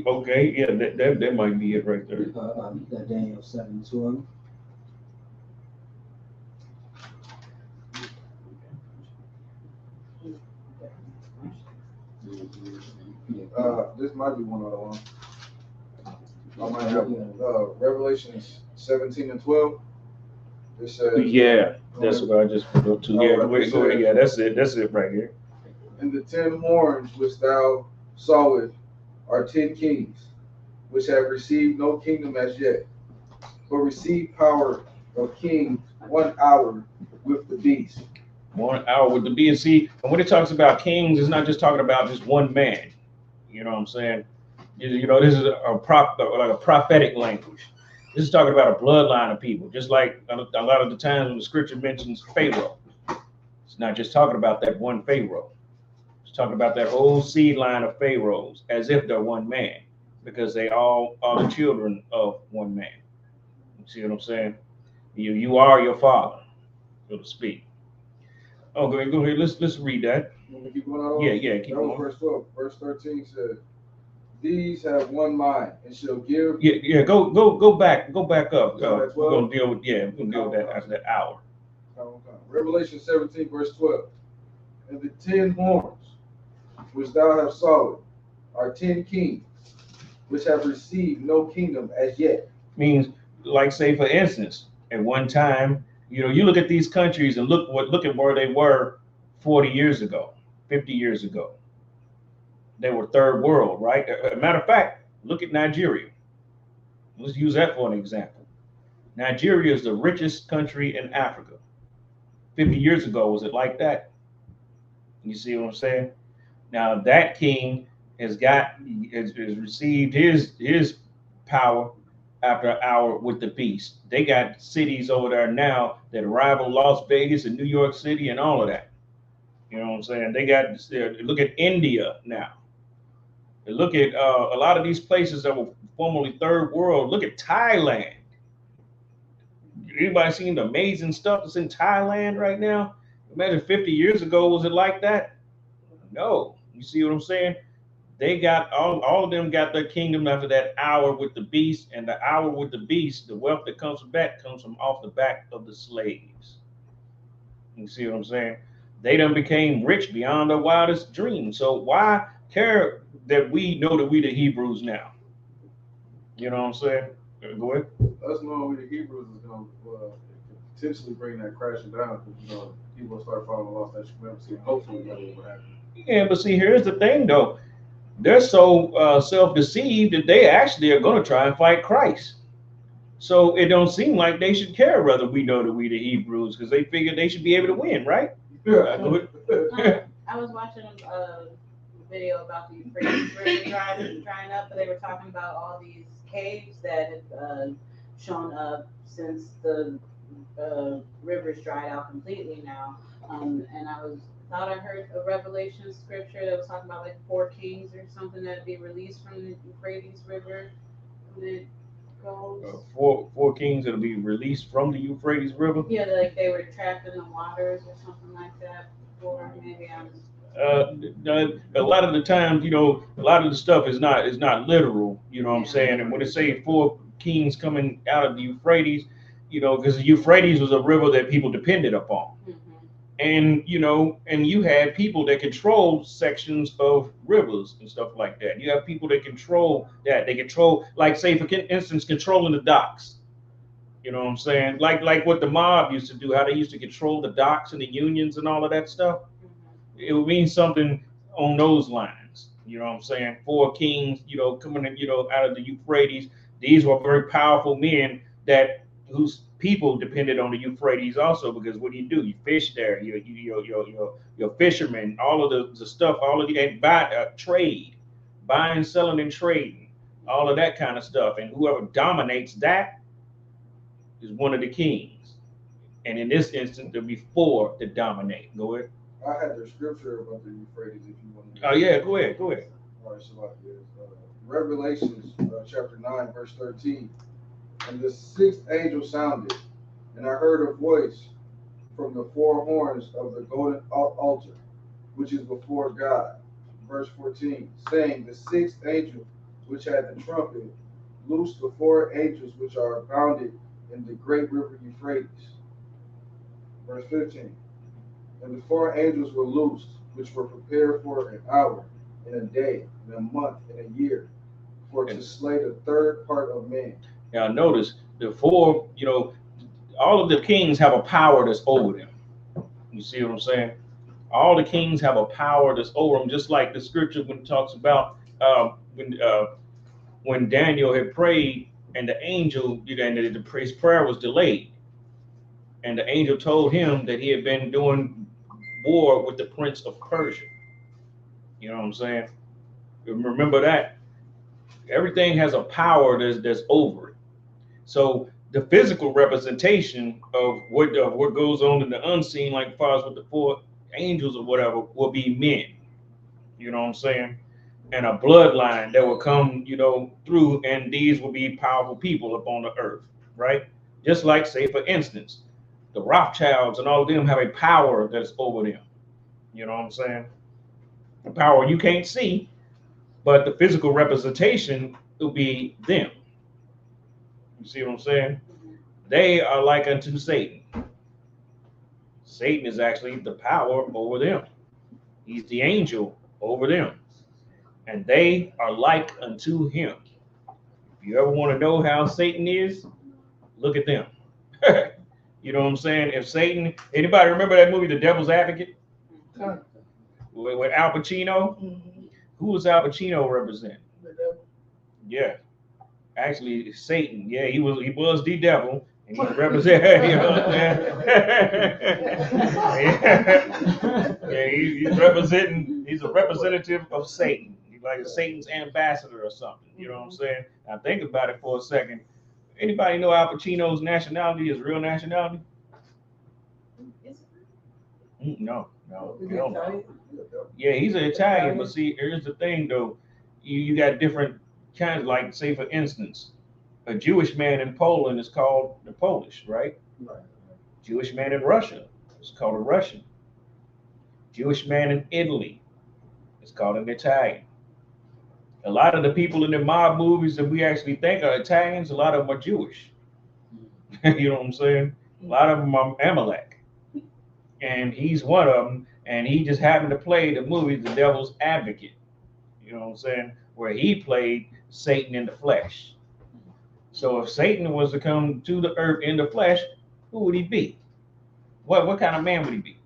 Okay, yeah, that might be it right there. Daniel 7:12. This might be one other one. I might have Revelations 17 and 12. It says, yeah, that's what I just put up to. Yeah, go ahead. Yeah, that's it right here. And the 10 horns which thou sawest are 10 kings, which have received no kingdom as yet, but receive power of kings 1 hour with the beast. 1 hour with the beast. See, and when it talks about kings, it's not just talking about just one man. You know what I'm saying? You know, this is a prophetic language. This is talking about a bloodline of people, just like a lot of the times when the scripture mentions Pharaoh. It's not just talking about that one Pharaoh. It's talking about that whole seed line of pharaohs as if they're one man, because they all are the children of one man. You see what I'm saying? You are your father, so to speak. Oh, go ahead. Let's read that. Keep going on? Yeah, keep going. Verse 12. Verse 13 says, these have one mind and shall give. Yeah. Go back up. We're gonna deal with that after that hour. Revelation 17, verse 12. And the 10 horns which thou hast sawed are 10 kings, which have received no kingdom as yet. Means, like, say for instance, at one time, you look at these countries and look at where they were 40 years ago, 50 years ago. They were third world, right? As a matter of fact, look at Nigeria. Let's use that for an example. Nigeria is the richest country in Africa. 50 years ago, was it like that? You see what I'm saying? Now that king has received his power after an hour with the beast. They got cities over there now that rival Las Vegas and New York City and all of that. You know what I'm saying? They got, look at India now. Look at a lot of these places that were formerly third world. Look at Thailand. Anybody seen the amazing stuff that's in Thailand right now? Imagine 50 years ago, was it like that? No. You see what I'm saying? They got all of them got their kingdom after that hour with the beast, and the hour with the beast, the wealth that comes from off the back of the slaves. You see what I'm saying? They done became rich beyond their wildest dreams. So why care that we know that we the Hebrews now? You know what I'm saying? Go ahead. Us knowing we the Hebrews is going to potentially bring that crashing down, because people start following the law, statutes, commandments, and hopefully that will happen. Yeah, but see, here's the thing though. They're so self-deceived that they actually are going to try and fight Christ. So it don't seem like they should care whether we know that we the Hebrews, because they figure they should be able to win, right? Yeah. I was watching a video about the Euphrates River drying up, but they were talking about all these caves that have shown up since the river's dried out completely now. And I thought I heard a Revelation scripture that was talking about like 4 kings or something that'd be released from the Euphrates River. And it goes. 4 kings that'll be released from the Euphrates River. Yeah, like they were trapped in the waters or something like that before. Maybe I'm. A lot of the times, a lot of the stuff is not literal. You know what I'm saying? And when they say 4 kings coming out of the Euphrates, because the Euphrates was a river that people depended upon. Mm-hmm. And you had people that control sections of rivers and stuff like that. You have people that control that. They control, like, say, for instance, controlling the docks. You know what I'm saying? Like what the mob used to do, how they used to control the docks and the unions and all of that stuff. Mm-hmm. It would mean something on those lines. You know what I'm saying? 4 kings, coming in, out of the Euphrates. These were very powerful men whose people depended on the Euphrates also, because what do? You fish there. Your fishermen, all of the stuff, all of the trade, buying, selling, and trading. all of that kind of stuff. And whoever dominates that is one of the kings. And in this instance, there'll be 4 that dominate. Go ahead. I had the scripture about the Euphrates if you want to. Oh, yeah, go ahead. All right, so Revelations chapter 9, verse 13. And the 6th angel sounded, and I heard a voice from the 4 horns of the golden altar, which is before God. Verse 14, saying, the 6th angel, which had the trumpet, loosed the 4 angels which are bounded in the great river Euphrates. Verse 15, and the 4 angels were loosed, which were prepared for an hour, and a day, and a month, and a year, for to slay the 3rd part of men. Now notice the 4, all of the kings have a power that's over them. You see what I'm saying? All the kings have a power that's over them, just like the scripture when it talks about when Daniel had prayed and the angel, and his prayer was delayed. And the angel told him that he had been doing war with the prince of Persia. You know what I'm saying? Remember that. Everything has a power that's over it. So the physical representation of what goes on in the unseen, like as far as with the 4 angels or whatever, will be men. You know what I'm saying? And a bloodline that will come, through, and these will be powerful people upon the earth, right? Just like, say, for instance, the Rothschilds and all of them have a power that's over them. You know what I'm saying? A power you can't see, but the physical representation will be them. You see what I'm saying? They are like unto Satan. Satan is actually the power over them. He's the angel over them. And they are like unto him. If you ever want to know how Satan is, look at them. You know what I'm saying? If Satan, anybody remember that movie, The Devil's Advocate? With Al Pacino? Who was Al Pacino representing? Yeah. Actually, Satan. Yeah, he was the devil. And he represented, you know what I'm saying? He's a representative of Satan. He's like Satan's ambassador or something. You know what I'm saying? Now think about it for a second. Anybody know Al Pacino's nationality, his real nationality? No, you don't know. Yeah, he's an Italian, but see, here's the thing though. You got different kinds, like say for instance, a Jewish man in Poland is called the Polish, right? Jewish man in Russia is called a Russian. Jewish man in Italy is called an Italian. A lot of the people in the mob movies that we actually think are Italians, a lot of them are Jewish. You know what I'm saying? A lot of them are Amalek. And he's one of them, and he just happened to play the movie The Devil's Advocate. You know what I'm saying? Where he played Satan in the flesh. So if Satan was to come to the earth in the flesh, who would he be? What kind of man would he be?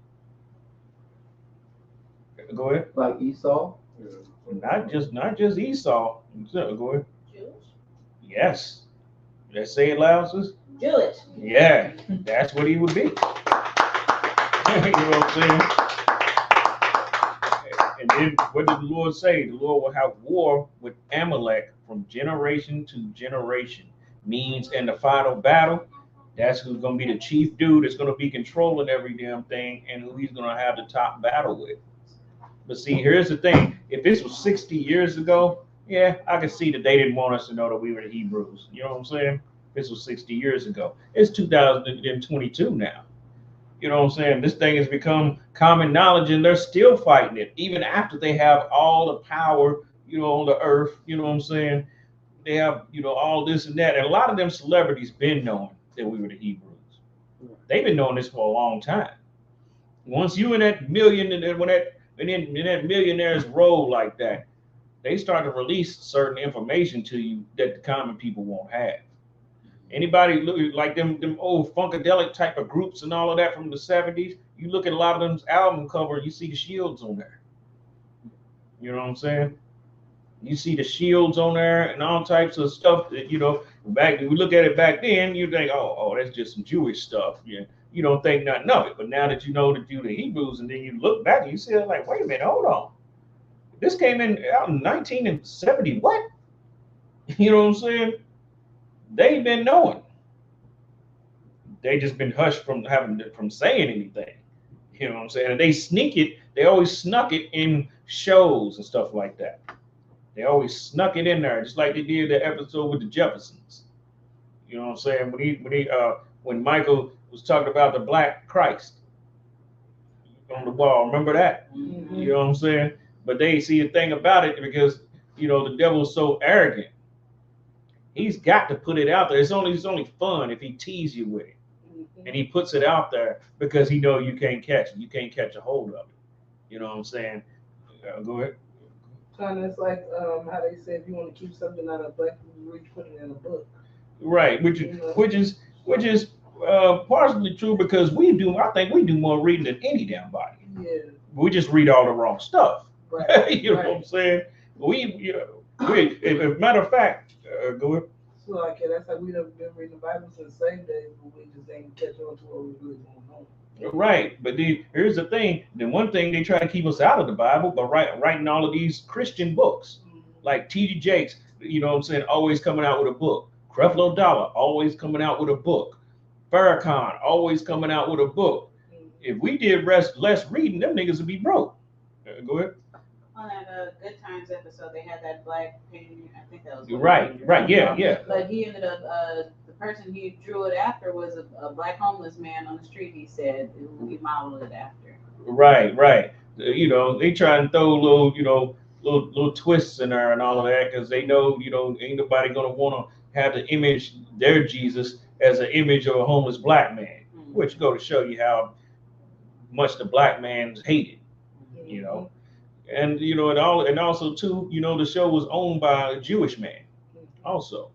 Go ahead. Like Esau? Not just Esau. Go ahead. Jewish? Yes. Let's say it loud, sis. Jewish. Yeah, that's what he would be. You know what I'm saying? And then what did the Lord say? The Lord will have war with Amalek from generation to generation. Means in the final battle, that's who's going to be the chief dude that's going to be controlling every damn thing and who he's going to have the top battle with. But see, here's the thing. If this was 60 years ago, yeah, I could see that they didn't want us to know that we were the Hebrews. You know what I'm saying? This was 60 years ago. It's 2022 now. You know what I'm saying? This thing has become common knowledge and they're still fighting it. Even after they have all the power, on the earth, you know what I'm saying? They have, all this and that. And a lot of them celebrities been knowing that we were the Hebrews. They've been knowing this for a long time. Once you in that million, and then when that millionaires roll like that, they start to release certain information to you that the common people won't have. Anybody look like them old funkadelic type of groups and all of that from the 70s, you look at a lot of them's album cover, you see the shields on there. You know what I'm saying? You see the shields on there and all types of stuff that, back we look at it back then, you think, oh, that's just some Jewish stuff. Yeah. You don't think nothing of it. But now that you know that you're the Hebrews, and then you look back and you see it like, wait a minute, hold on. This came out in 1970, what? You know what I'm saying? They've been knowing. They just been hushed from saying anything. You know what I'm saying? And they sneak it. They always snuck it in shows and stuff like that. They always snuck it in there, just like they did the episode with the Jeffersons. You know what I'm saying? When Michael was talking about the Black Christ on the wall, remember that? Mm-hmm. You know what I'm saying? But they see the thing about it because the devil's so arrogant. He's got to put it out there. It's only fun if he teases you with it, and he puts it out there because he know you can't catch it. You can't catch a hold of it. You know what I'm saying? Go ahead. Kind of, it's like how they say if you want to keep something out of black, you put it in a book. Right, which is partially true because I think we do more reading than any damn body. Yeah. We just read all the wrong stuff. Right. You know what I'm saying? As a matter of fact, go ahead. So like that's like we done been reading the Bible since the same days, but we just ain't catch on to what was really going on. Right, but here's the thing. The one thing they try to keep us out of the Bible, but writing all of these Christian books, like T.D. Jakes, you know what I'm saying, always coming out with a book. Creflo Dollar always coming out with a book. Farrakhan always coming out with a book. If we did less reading, them niggas would be broke. Go ahead. On that Good Times episode, they had that black painting. I think that was right. Yeah. But he ended up the person he drew it after was a black homeless man on the street. He said who he modeled it after. Right. They try and throw little twists in there and all of that because they know ain't nobody gonna want to have the image their Jesus as an image of a homeless black man, which go to show you how much the black man's hated. And and also too, the show was owned by a Jewish man, also.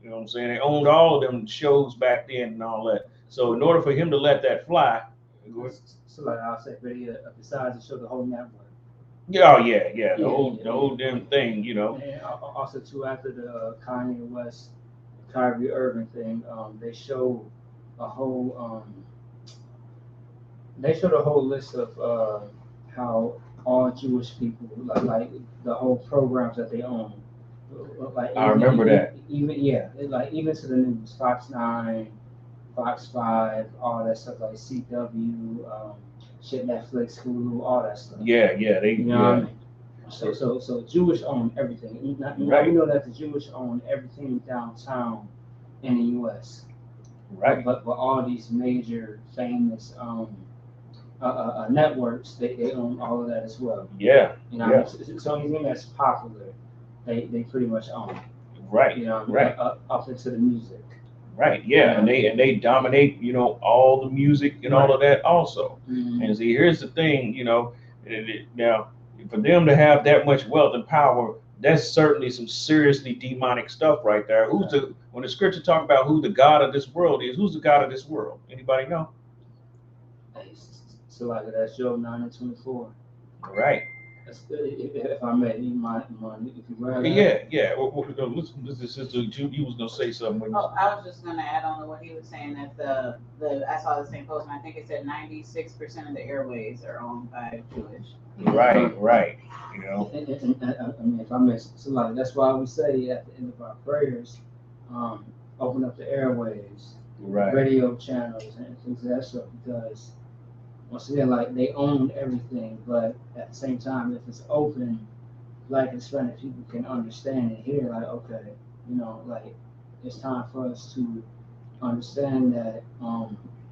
You know what I'm saying? They owned all of them shows back then and all that. So in order for him to let that fly, so like I'll say, besides the show, the whole network. Yeah, the whole damn thing, And also too, after the Kanye West, Kyrie Irving thing, they showed a whole list of how all Jewish people, like the whole programs that they own. I remember that. Even to the news, Fox 9, Fox 5, all that stuff like CW, Netflix, Hulu, all that stuff. Yeah, they. You know what I mean? So Jewish own everything. Right. We know that the Jewish own everything downtown in the U.S. Right. But all these major famous networks, they own all of that as well. Yeah. So anything that's popular, they pretty much own. Right. Right. Up into the music. Right. Yeah. And they dominate, all the music and all of that also. Mm-hmm. And see, here's the thing, now for them to have that much wealth and power, that's certainly some seriously demonic stuff right there. When the scripture talk about who the God of this world is, who's the God of this world? Anybody know? So like that's Job 9:24. Right. That's good. If I may, you might if you grab that. Yeah. Listen, sister, you was gonna say something. I was just gonna add on to what he was saying that I saw the same post and I think it said 96% of the airways are owned by Jewish. Right. And I mean, if I may, so like that's why we say at the end of our prayers, open up the airways, radio channels, and things of that sort, because once again, like they own everything, but at the same time, if it's open, Black and Hispanic people can understand and hear, like, okay, like it's time for us to understand that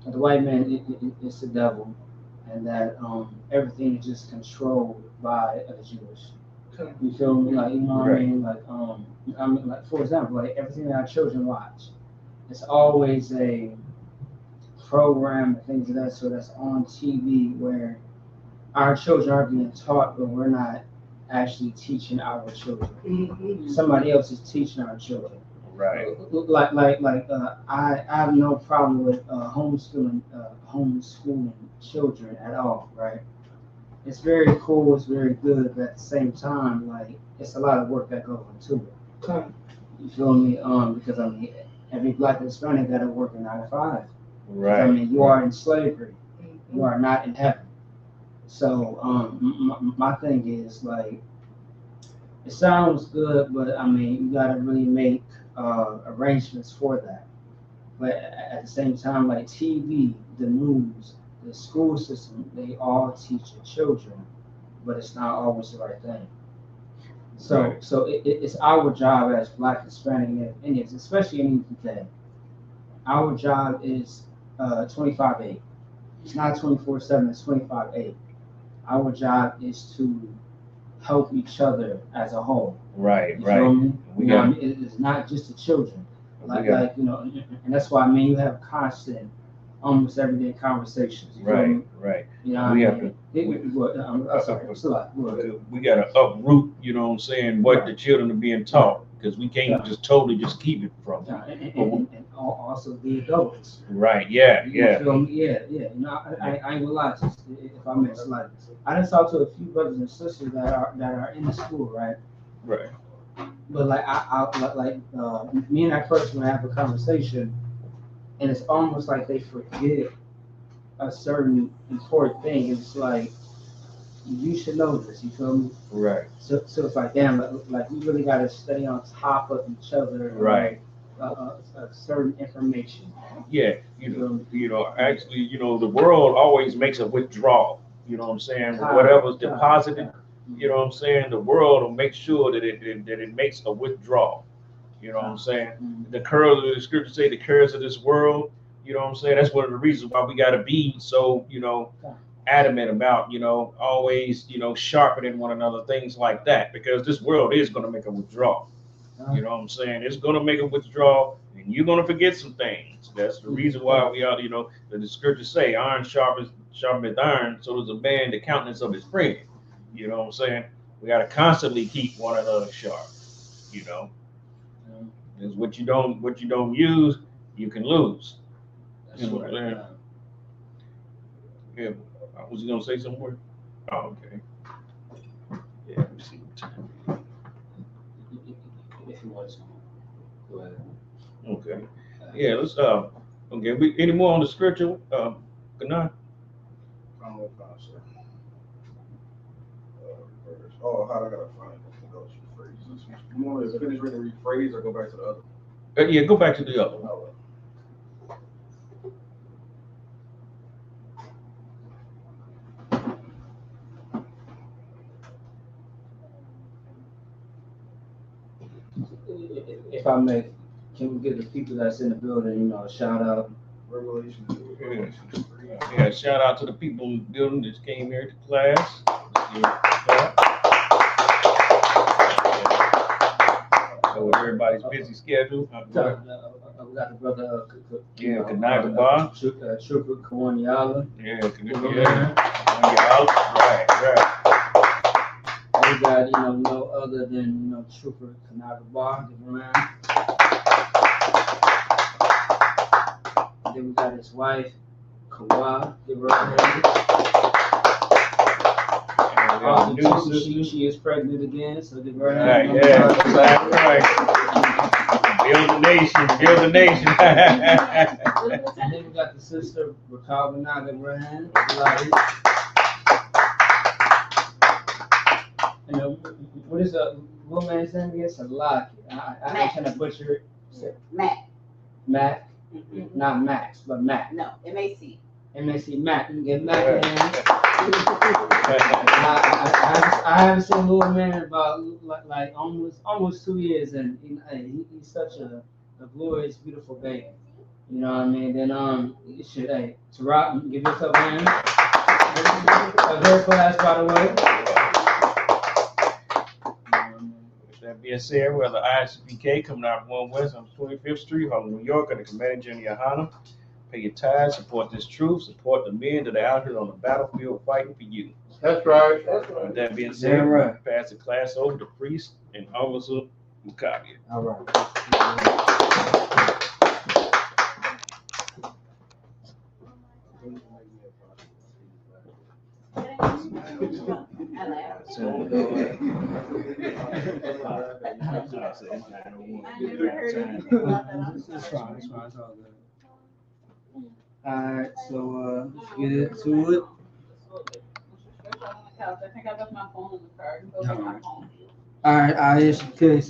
the white man is the devil, and that everything is just controlled by the Jewish. You feel me? Like, what I mean? Like, for example, like everything that our children watch, it's always a program and things of that sort that's on TV where our children are being taught, but we're not actually teaching our children. Mm-hmm. Somebody else is teaching our children. Right. I have no problem with homeschooling children at all. Right. It's very cool. It's very good, but at the same time, like it's a lot of work that goes into it. Okay. You feel me? Because I mean, every Black and Hispanic got to work a 9 to 5. Right. I mean, you are in slavery. You are not in heaven. So my thing is like, It sounds good, but I mean, you gotta really make arrangements for that. But at the same time, like TV, the news, the school system, they all teach the children, but it's not always the right thing. So, Right. so it's our job as Black, Hispanic, and Indians, especially in UK. Our job is 25/8. It's not 24/7. It's 25/8. Our job is to help each other as a whole. Right, You right. feel me? We You know what I got- mean? It's not just the children. We got- You know, and that's why I mean you have constant, almost everyday conversations. You feel me? Right, right. You know what We I have mean? to. I'm sorry. It's a lot. Go ahead. We got to uproot, you know what I'm saying, what the children are being taught, because we can't just totally just keep it from them. And also the adults. Right, yeah, You yeah. feel me? Yeah. You know, I ain't gonna lie to you, if I may like, I done talked to a few brothers and sisters that are in the school, right? Right. But like me and that person will have a conversation, and it's almost like they forget a certain important thing. It's like you should know this. You feel me? Right. So it's like damn, like we really gotta stay on top of each other. Right. Certain information. Yeah, you know, actually, you know, the world always makes a withdrawal. You know what I'm saying? Whatever's deposited, you know what I'm saying? The world will make sure that it makes a withdrawal. You know what I'm saying? The scriptures say the curse of this world. You know what I'm saying? That's one of the reasons why we got to be so, you know, adamant about, you know, always, you know, sharpening one another, things like that, because this world is going to make a withdrawal. You know what I'm saying? It's going to make a withdrawal, and you're going to forget some things. That's the reason why we are, you know, the scriptures say, iron sharpens iron, so does a man the countenance of his friend. You know what I'm saying? We got to constantly keep one another sharp. You know, because what you don't use, you can lose. That's You know what I'm right. saying? Yeah. Was he gonna say somewhere? Oh, okay. Yeah. Let me see what time. If you want to, go ahead. Okay. Yeah. Let's. Okay. Any more on the scripture? Good night. Oh, how I gotta find those phrases. You want to finish reading the rephrase or go back to the other? Yeah. Go back to the other one. If I may, can we give the people that's in the building, you know, a shout out? Revelation. Yeah. Shout out to the people in the building that came here to class. So with everybody's busy schedule. We got the brother. Kanaga Bar. Trooper Kawanyala. Yeah, Kawanyala. Right. We got, you know, no other than, you know, Trooper Kanaga Bar. Give him a round. Then we got his wife, Kawa. Give her a hand. Also, she is pregnant again, so give her a hand. Right, yeah, right. Build the nation, build the nation. And then we got the sister, Rakabana, give her a hand. You know, what is the woman's name again? Salaki. I'm trying to butcher it. Mac. Not Max, but Mac. No, MAC. MAC Mac. You can get Mac in there. I haven't seen Little Man in about like almost 2 years, and he's such a glorious, beautiful baby. You know what I mean? Then hey, Tarak, give yourself a hand. A hair class, by the way. That being said, we're the ISPK coming out of 1 West on 25th Street, Harlem, New York, at the Commanding General Yohana. Pay your tithes, support this truth, support the men that are out here on the battlefield fighting for you. That's right. That's right. With that being said, right. pass the class over to Priest and Officer Mukabia. All right. Alright, so let's get into it. I think I left my phone in the car. Go get my phone. All right, IHBK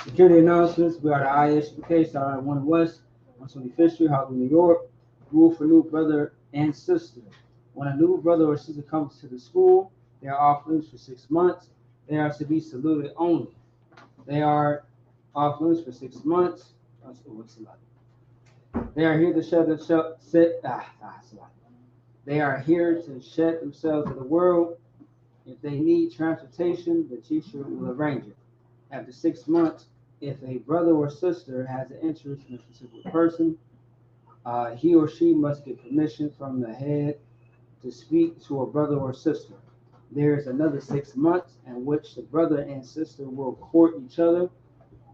security announcements. We are the IHBK, started at 1 West, 125th Street, Harlem, New York. Rule for new brother and sister. When a new brother or sister comes to the school, they are off limits for 6 months. They are to be saluted only. They are off limits for 6 months. They are here to shed themselves. They are here to shed themselves to the world. If they need transportation, the teacher will arrange it. After 6 months, if a brother or sister has an interest in a particular person, he or she must get permission from the head to speak to a brother or sister. There is another 6 months in which the brother and sister will court each other.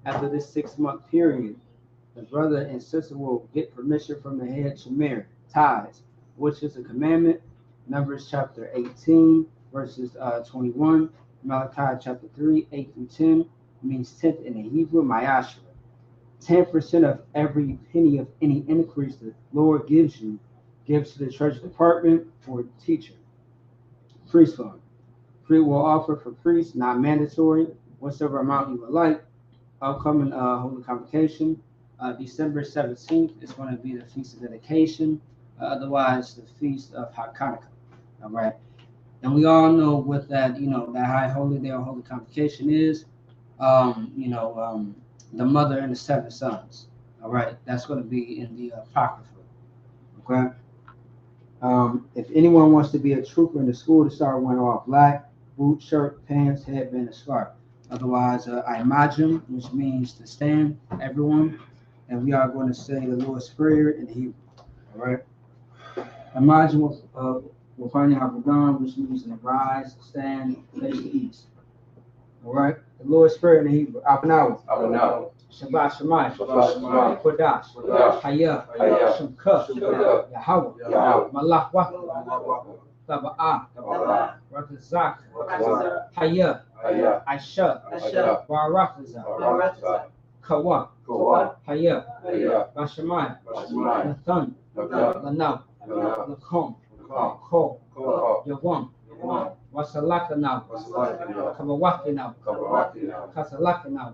After this 6 month period, the brother and sister will get permission from the head to marry, ties, which is a commandment. Numbers chapter 18, verses 21. Malachi chapter 3, 8 through 10 means tenth in the Hebrew, Mayashra. 10% of every penny of any increase the Lord gives you, gives to the church department for teacher. Priest fund. Free will offer for priests, not mandatory. Whatever amount you would like. Upcoming Holy Convocation, December 17th is going to be the Feast of Dedication, otherwise the Feast of Hanukkah. All right. And we all know what that, that High Holy Day or Holy Convocation is. The mother and the 7 sons. All right. That's going to be in the Apocrypha. Okay. If anyone wants to be a trooper in the school, to start wearing all black, boot, shirt, pants, headband, and scarf. Otherwise, Imagine, which means to stand, everyone. And we are going to say the Lord's Prayer in Hebrew. All right. Imagine will find Habadan, which means to rise, stand, face the east. All right. The Lord's Prayer in Hebrew. Abanaw. Shabbat Shemai. Kodash. Hayah. Shemka. Yahweh. Malach Wakil. Taba'ah. Rakazak. Hayah. Aisha. Barakazah. Kawa. Hayah. Bashemai. Nathan. Lanaw. Lakom. Ko. Yawam. Wasalakanaw. Kabawakinaw. Kasalakinaw.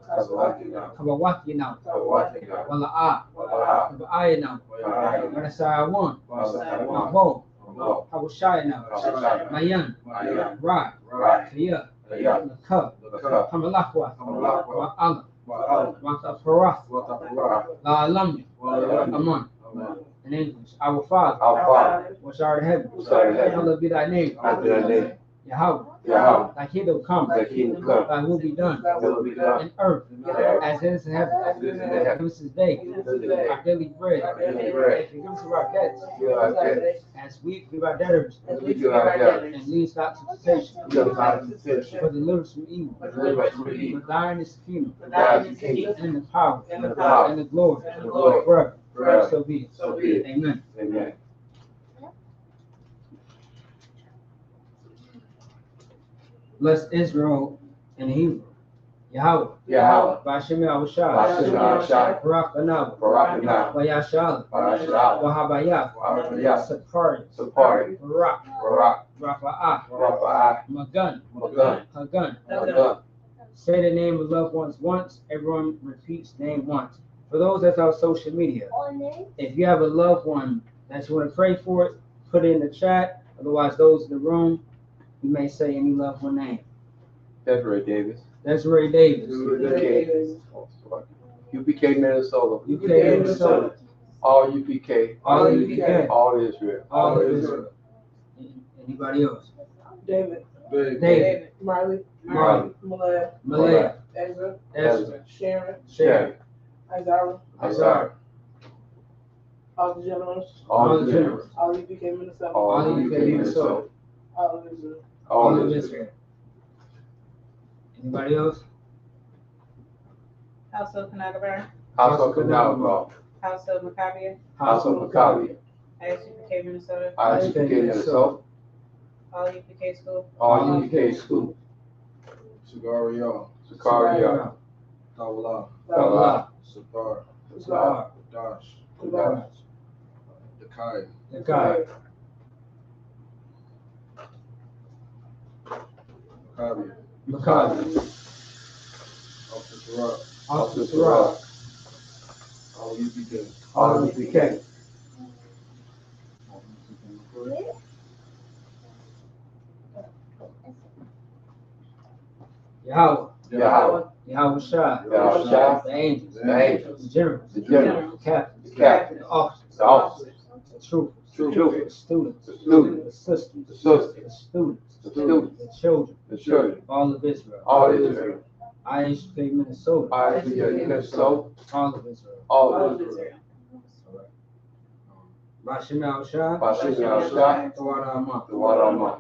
Kabawakinaw. Wala'ah. Kaba'ayinaw. Manasayawan. Mabo. Hawashayinaw. Mayan. Ra. Kaya. Lakab. Hamalakwa. Wa'ala. Wataparath. La'alamya. Aman. In English, our Father, which art in heaven, hallowed be thy name. Yahweh, thy kingdom come, thy will be done in earth as it is in heaven. Give us this day our daily bread, and forgive us of our debts, as we forgive our debtors, and lead us not to temptation, but deliver us from evil. For thine is the kingdom, and the power, and the glory, forever. So be it. Amen. Bless Israel in Hebrew. Yahweh. Ba'ashem Yahushua. Barak Anav. Vayashal. Wahabayah. Sapari. Barak. Rafa'ah. Magan. Hagan. Say the name of loved ones once. Everyone repeats name once. For those that's on social media, if you have a loved one that you want to pray for, put it in the chat. Otherwise, those in the room, you may say any loved one name. Desiree Davis. UPK Minnesota. All UPK. All Israel. Anybody else? David. Marley. Malaya. Ezra. Sharon. Isaiah. All the generals. All UPK Minnesota. All of Israel. Anybody else? House of Kanagabar. House of Kanagabar. House of Maccabea. House of Maccabea. ISUPK Minnesota. ISUPK Minnesota. All UPK School. All UPK School. Sagaria. Dawala. Satar. Dash. Dakai. Maccabi. Officer Sarah. All UPK. All UPK. Yahweh. Yahweh. Yahweh Shai. Yahweh Shai. The angels. The angels. The generals. The generals. The captains. The captains. The officers. The officers. The troopers. Troopers. The students. The students. The sisters. The sisters. The students. The students. The children. The children. All of Israel. All of Israel. IHP Minnesota. IHP Minnesota. All of Israel. All of Israel. Bashem Yahushua. Bashem Yahushua. Tawada Amah. Tawada Amah.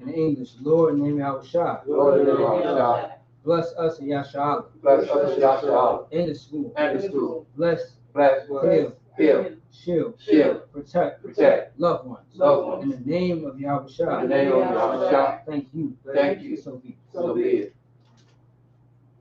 In English, Lord, in the name of Yahushua. Lord, in the name of Yahushua. Bless us in Yahshua. Bless us in Yahshua. In the school. And the school. Bless. Bless. Heal. Shield. Shield. Protect. Protect. Loved ones. Loved ones. In the name of Yahushua. In the name of Yahushua. Thank you. Thank you. So be it. So be it.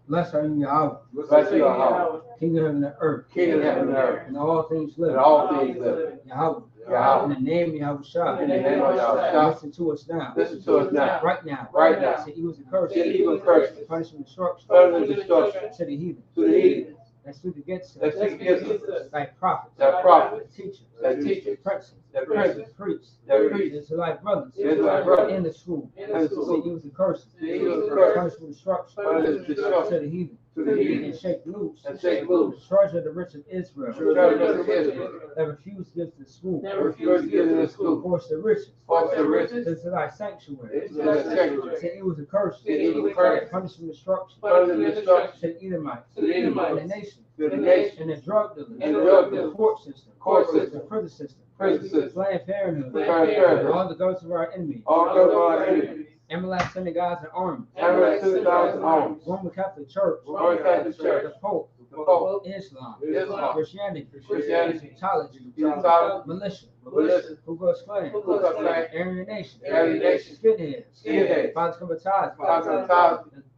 Bless are you, Yahweh. Bless you, Yahweh. King of heaven and earth. King of heaven and earth. And all things live. And all things live. Yahweh. Yahweh. In the name of Yahushua. In the name of Yahushua. Listen to us now. Listen to us now. Right now. Right now. Say evils and curses. Say evil and curses. Punishment and destruction. Punishment and destruction. To the heathen. To the heathen. That speak against us. That speak against us. Thy prophets. That prophets. Teachers. That teachers. Princes. That princes. Priests. That priests. Israelite brothers. Israelite brothers. In the school. In the school. Say evils and curses. Say evils and curses. Punishment and destruction. Punishment and destruction. To the heathen. To the heathen. And shake loose. And shake loose. The treasure of the rich of Israel. The treasure of Israel. That refuse to give to the school. That refuse to give to the school. Force the riches. Force the riches. Into thy sanctuary. Into thy sanctuary. Say evils and curses. Say evils and curses. Punishment and destruction. Punishment and destruction. To the Edomites. To the Edomites. And the nation. To the nation. And the drug dealers. And the drug dealers. The court system. Court system. The prison system. Prison system. Planned Parenthood. Planned Parenthood. All the goats of our enemies. All goats of our enemies. Everlasting synagogues and armies. Everlasting synagogues and armies. Roman Catholic Church. Roman Catholic Church. The Pope. The Pope. Islam. Islam. Christianity. Christianity. Scientology. Scientology. Militia. Militia. Ku Klux Klan. Ku Klux Klan. Aryan Nation. Aryan Nation. Skinheads. Skinheads. Fathers Combatants. Fathers Combatants.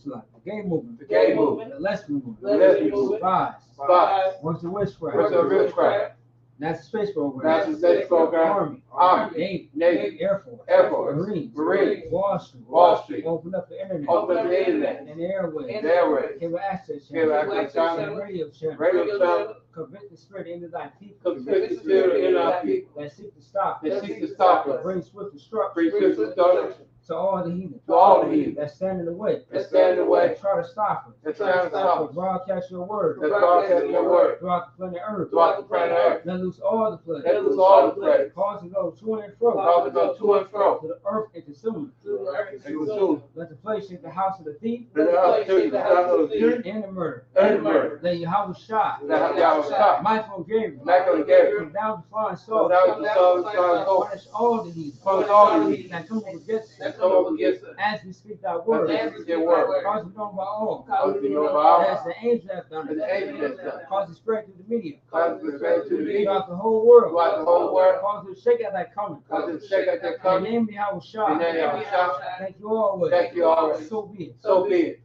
The gay movement. The gay movement. The lesbian movement. The lesbian movement. Spies. Spies. Works of witchcraft. Works of witchcraft. NASA Space Program. NASA Space Program. Army. Navy. Air Force. Air Force. Marines. Marines. Wall Street. Wall Street. Open up the internet. Open up the internet. And the airways. The airways. Cable access Cable channel. access channel. And radio channel. Radio channel. Convict the spirit into thy people. Convict the spirit in our people. That seek to stop. That seek to stop us. Bring swift destruction. Bring swift destruction. To all the heathen. To all the heathen. That stand in the way. That stand in the way. That try to stop us. That try to stop us. Broadcast your word. That broadcast your word. Throughout the planet Earth. Throughout the planet Earth. Let loose all the plagues. Let loose all the plagues. Cause to go to and fro. Cause to go to and fro. To the earth and consume it. To the earth and consume it. Let the place shake the house of the thief. Let the house shake the house of the thief. And the murder. And the murder. Let Yahweh Shai. Let Yahweh Shai. Michael and Gabriel. Michael and Gabriel. Come down to flying sword. Come down to flying sword. Punish all the heathen. Punish all the heathen. That come up against us. That come up against us. As we speak thy word. As we speak your word. Cause it known by all. Cause it known by all. As the angels have done it. As the angels have done it. Cause it spread through the media. Cause it spread through the media. Throughout the whole world. Throughout the whole world. Cause it to shake out that coming. Cause it to shake out that coming. In the name of Yahweh Shai. In the name of Yahweh Shai. Thank you always. Thank you always. So be it. So be it.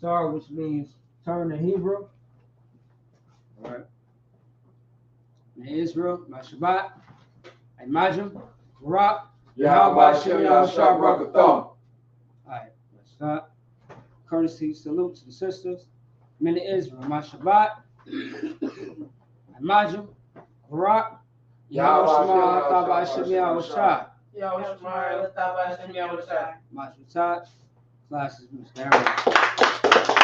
Sorry, which means turn in Hebrew. All right. In Israel, my Shabbat, Imagine, Barak, Yahweh Shem Yahushua Barakathon. All right, let's start. Courtesy salute to the sisters. Men of Israel, my Shabbat, Imagine, Barak, Yahweh Shem Yahushua. Yahweh Shemar, Lataba Shem Yahushua. My Shabbat, classes, Mr. Aaron.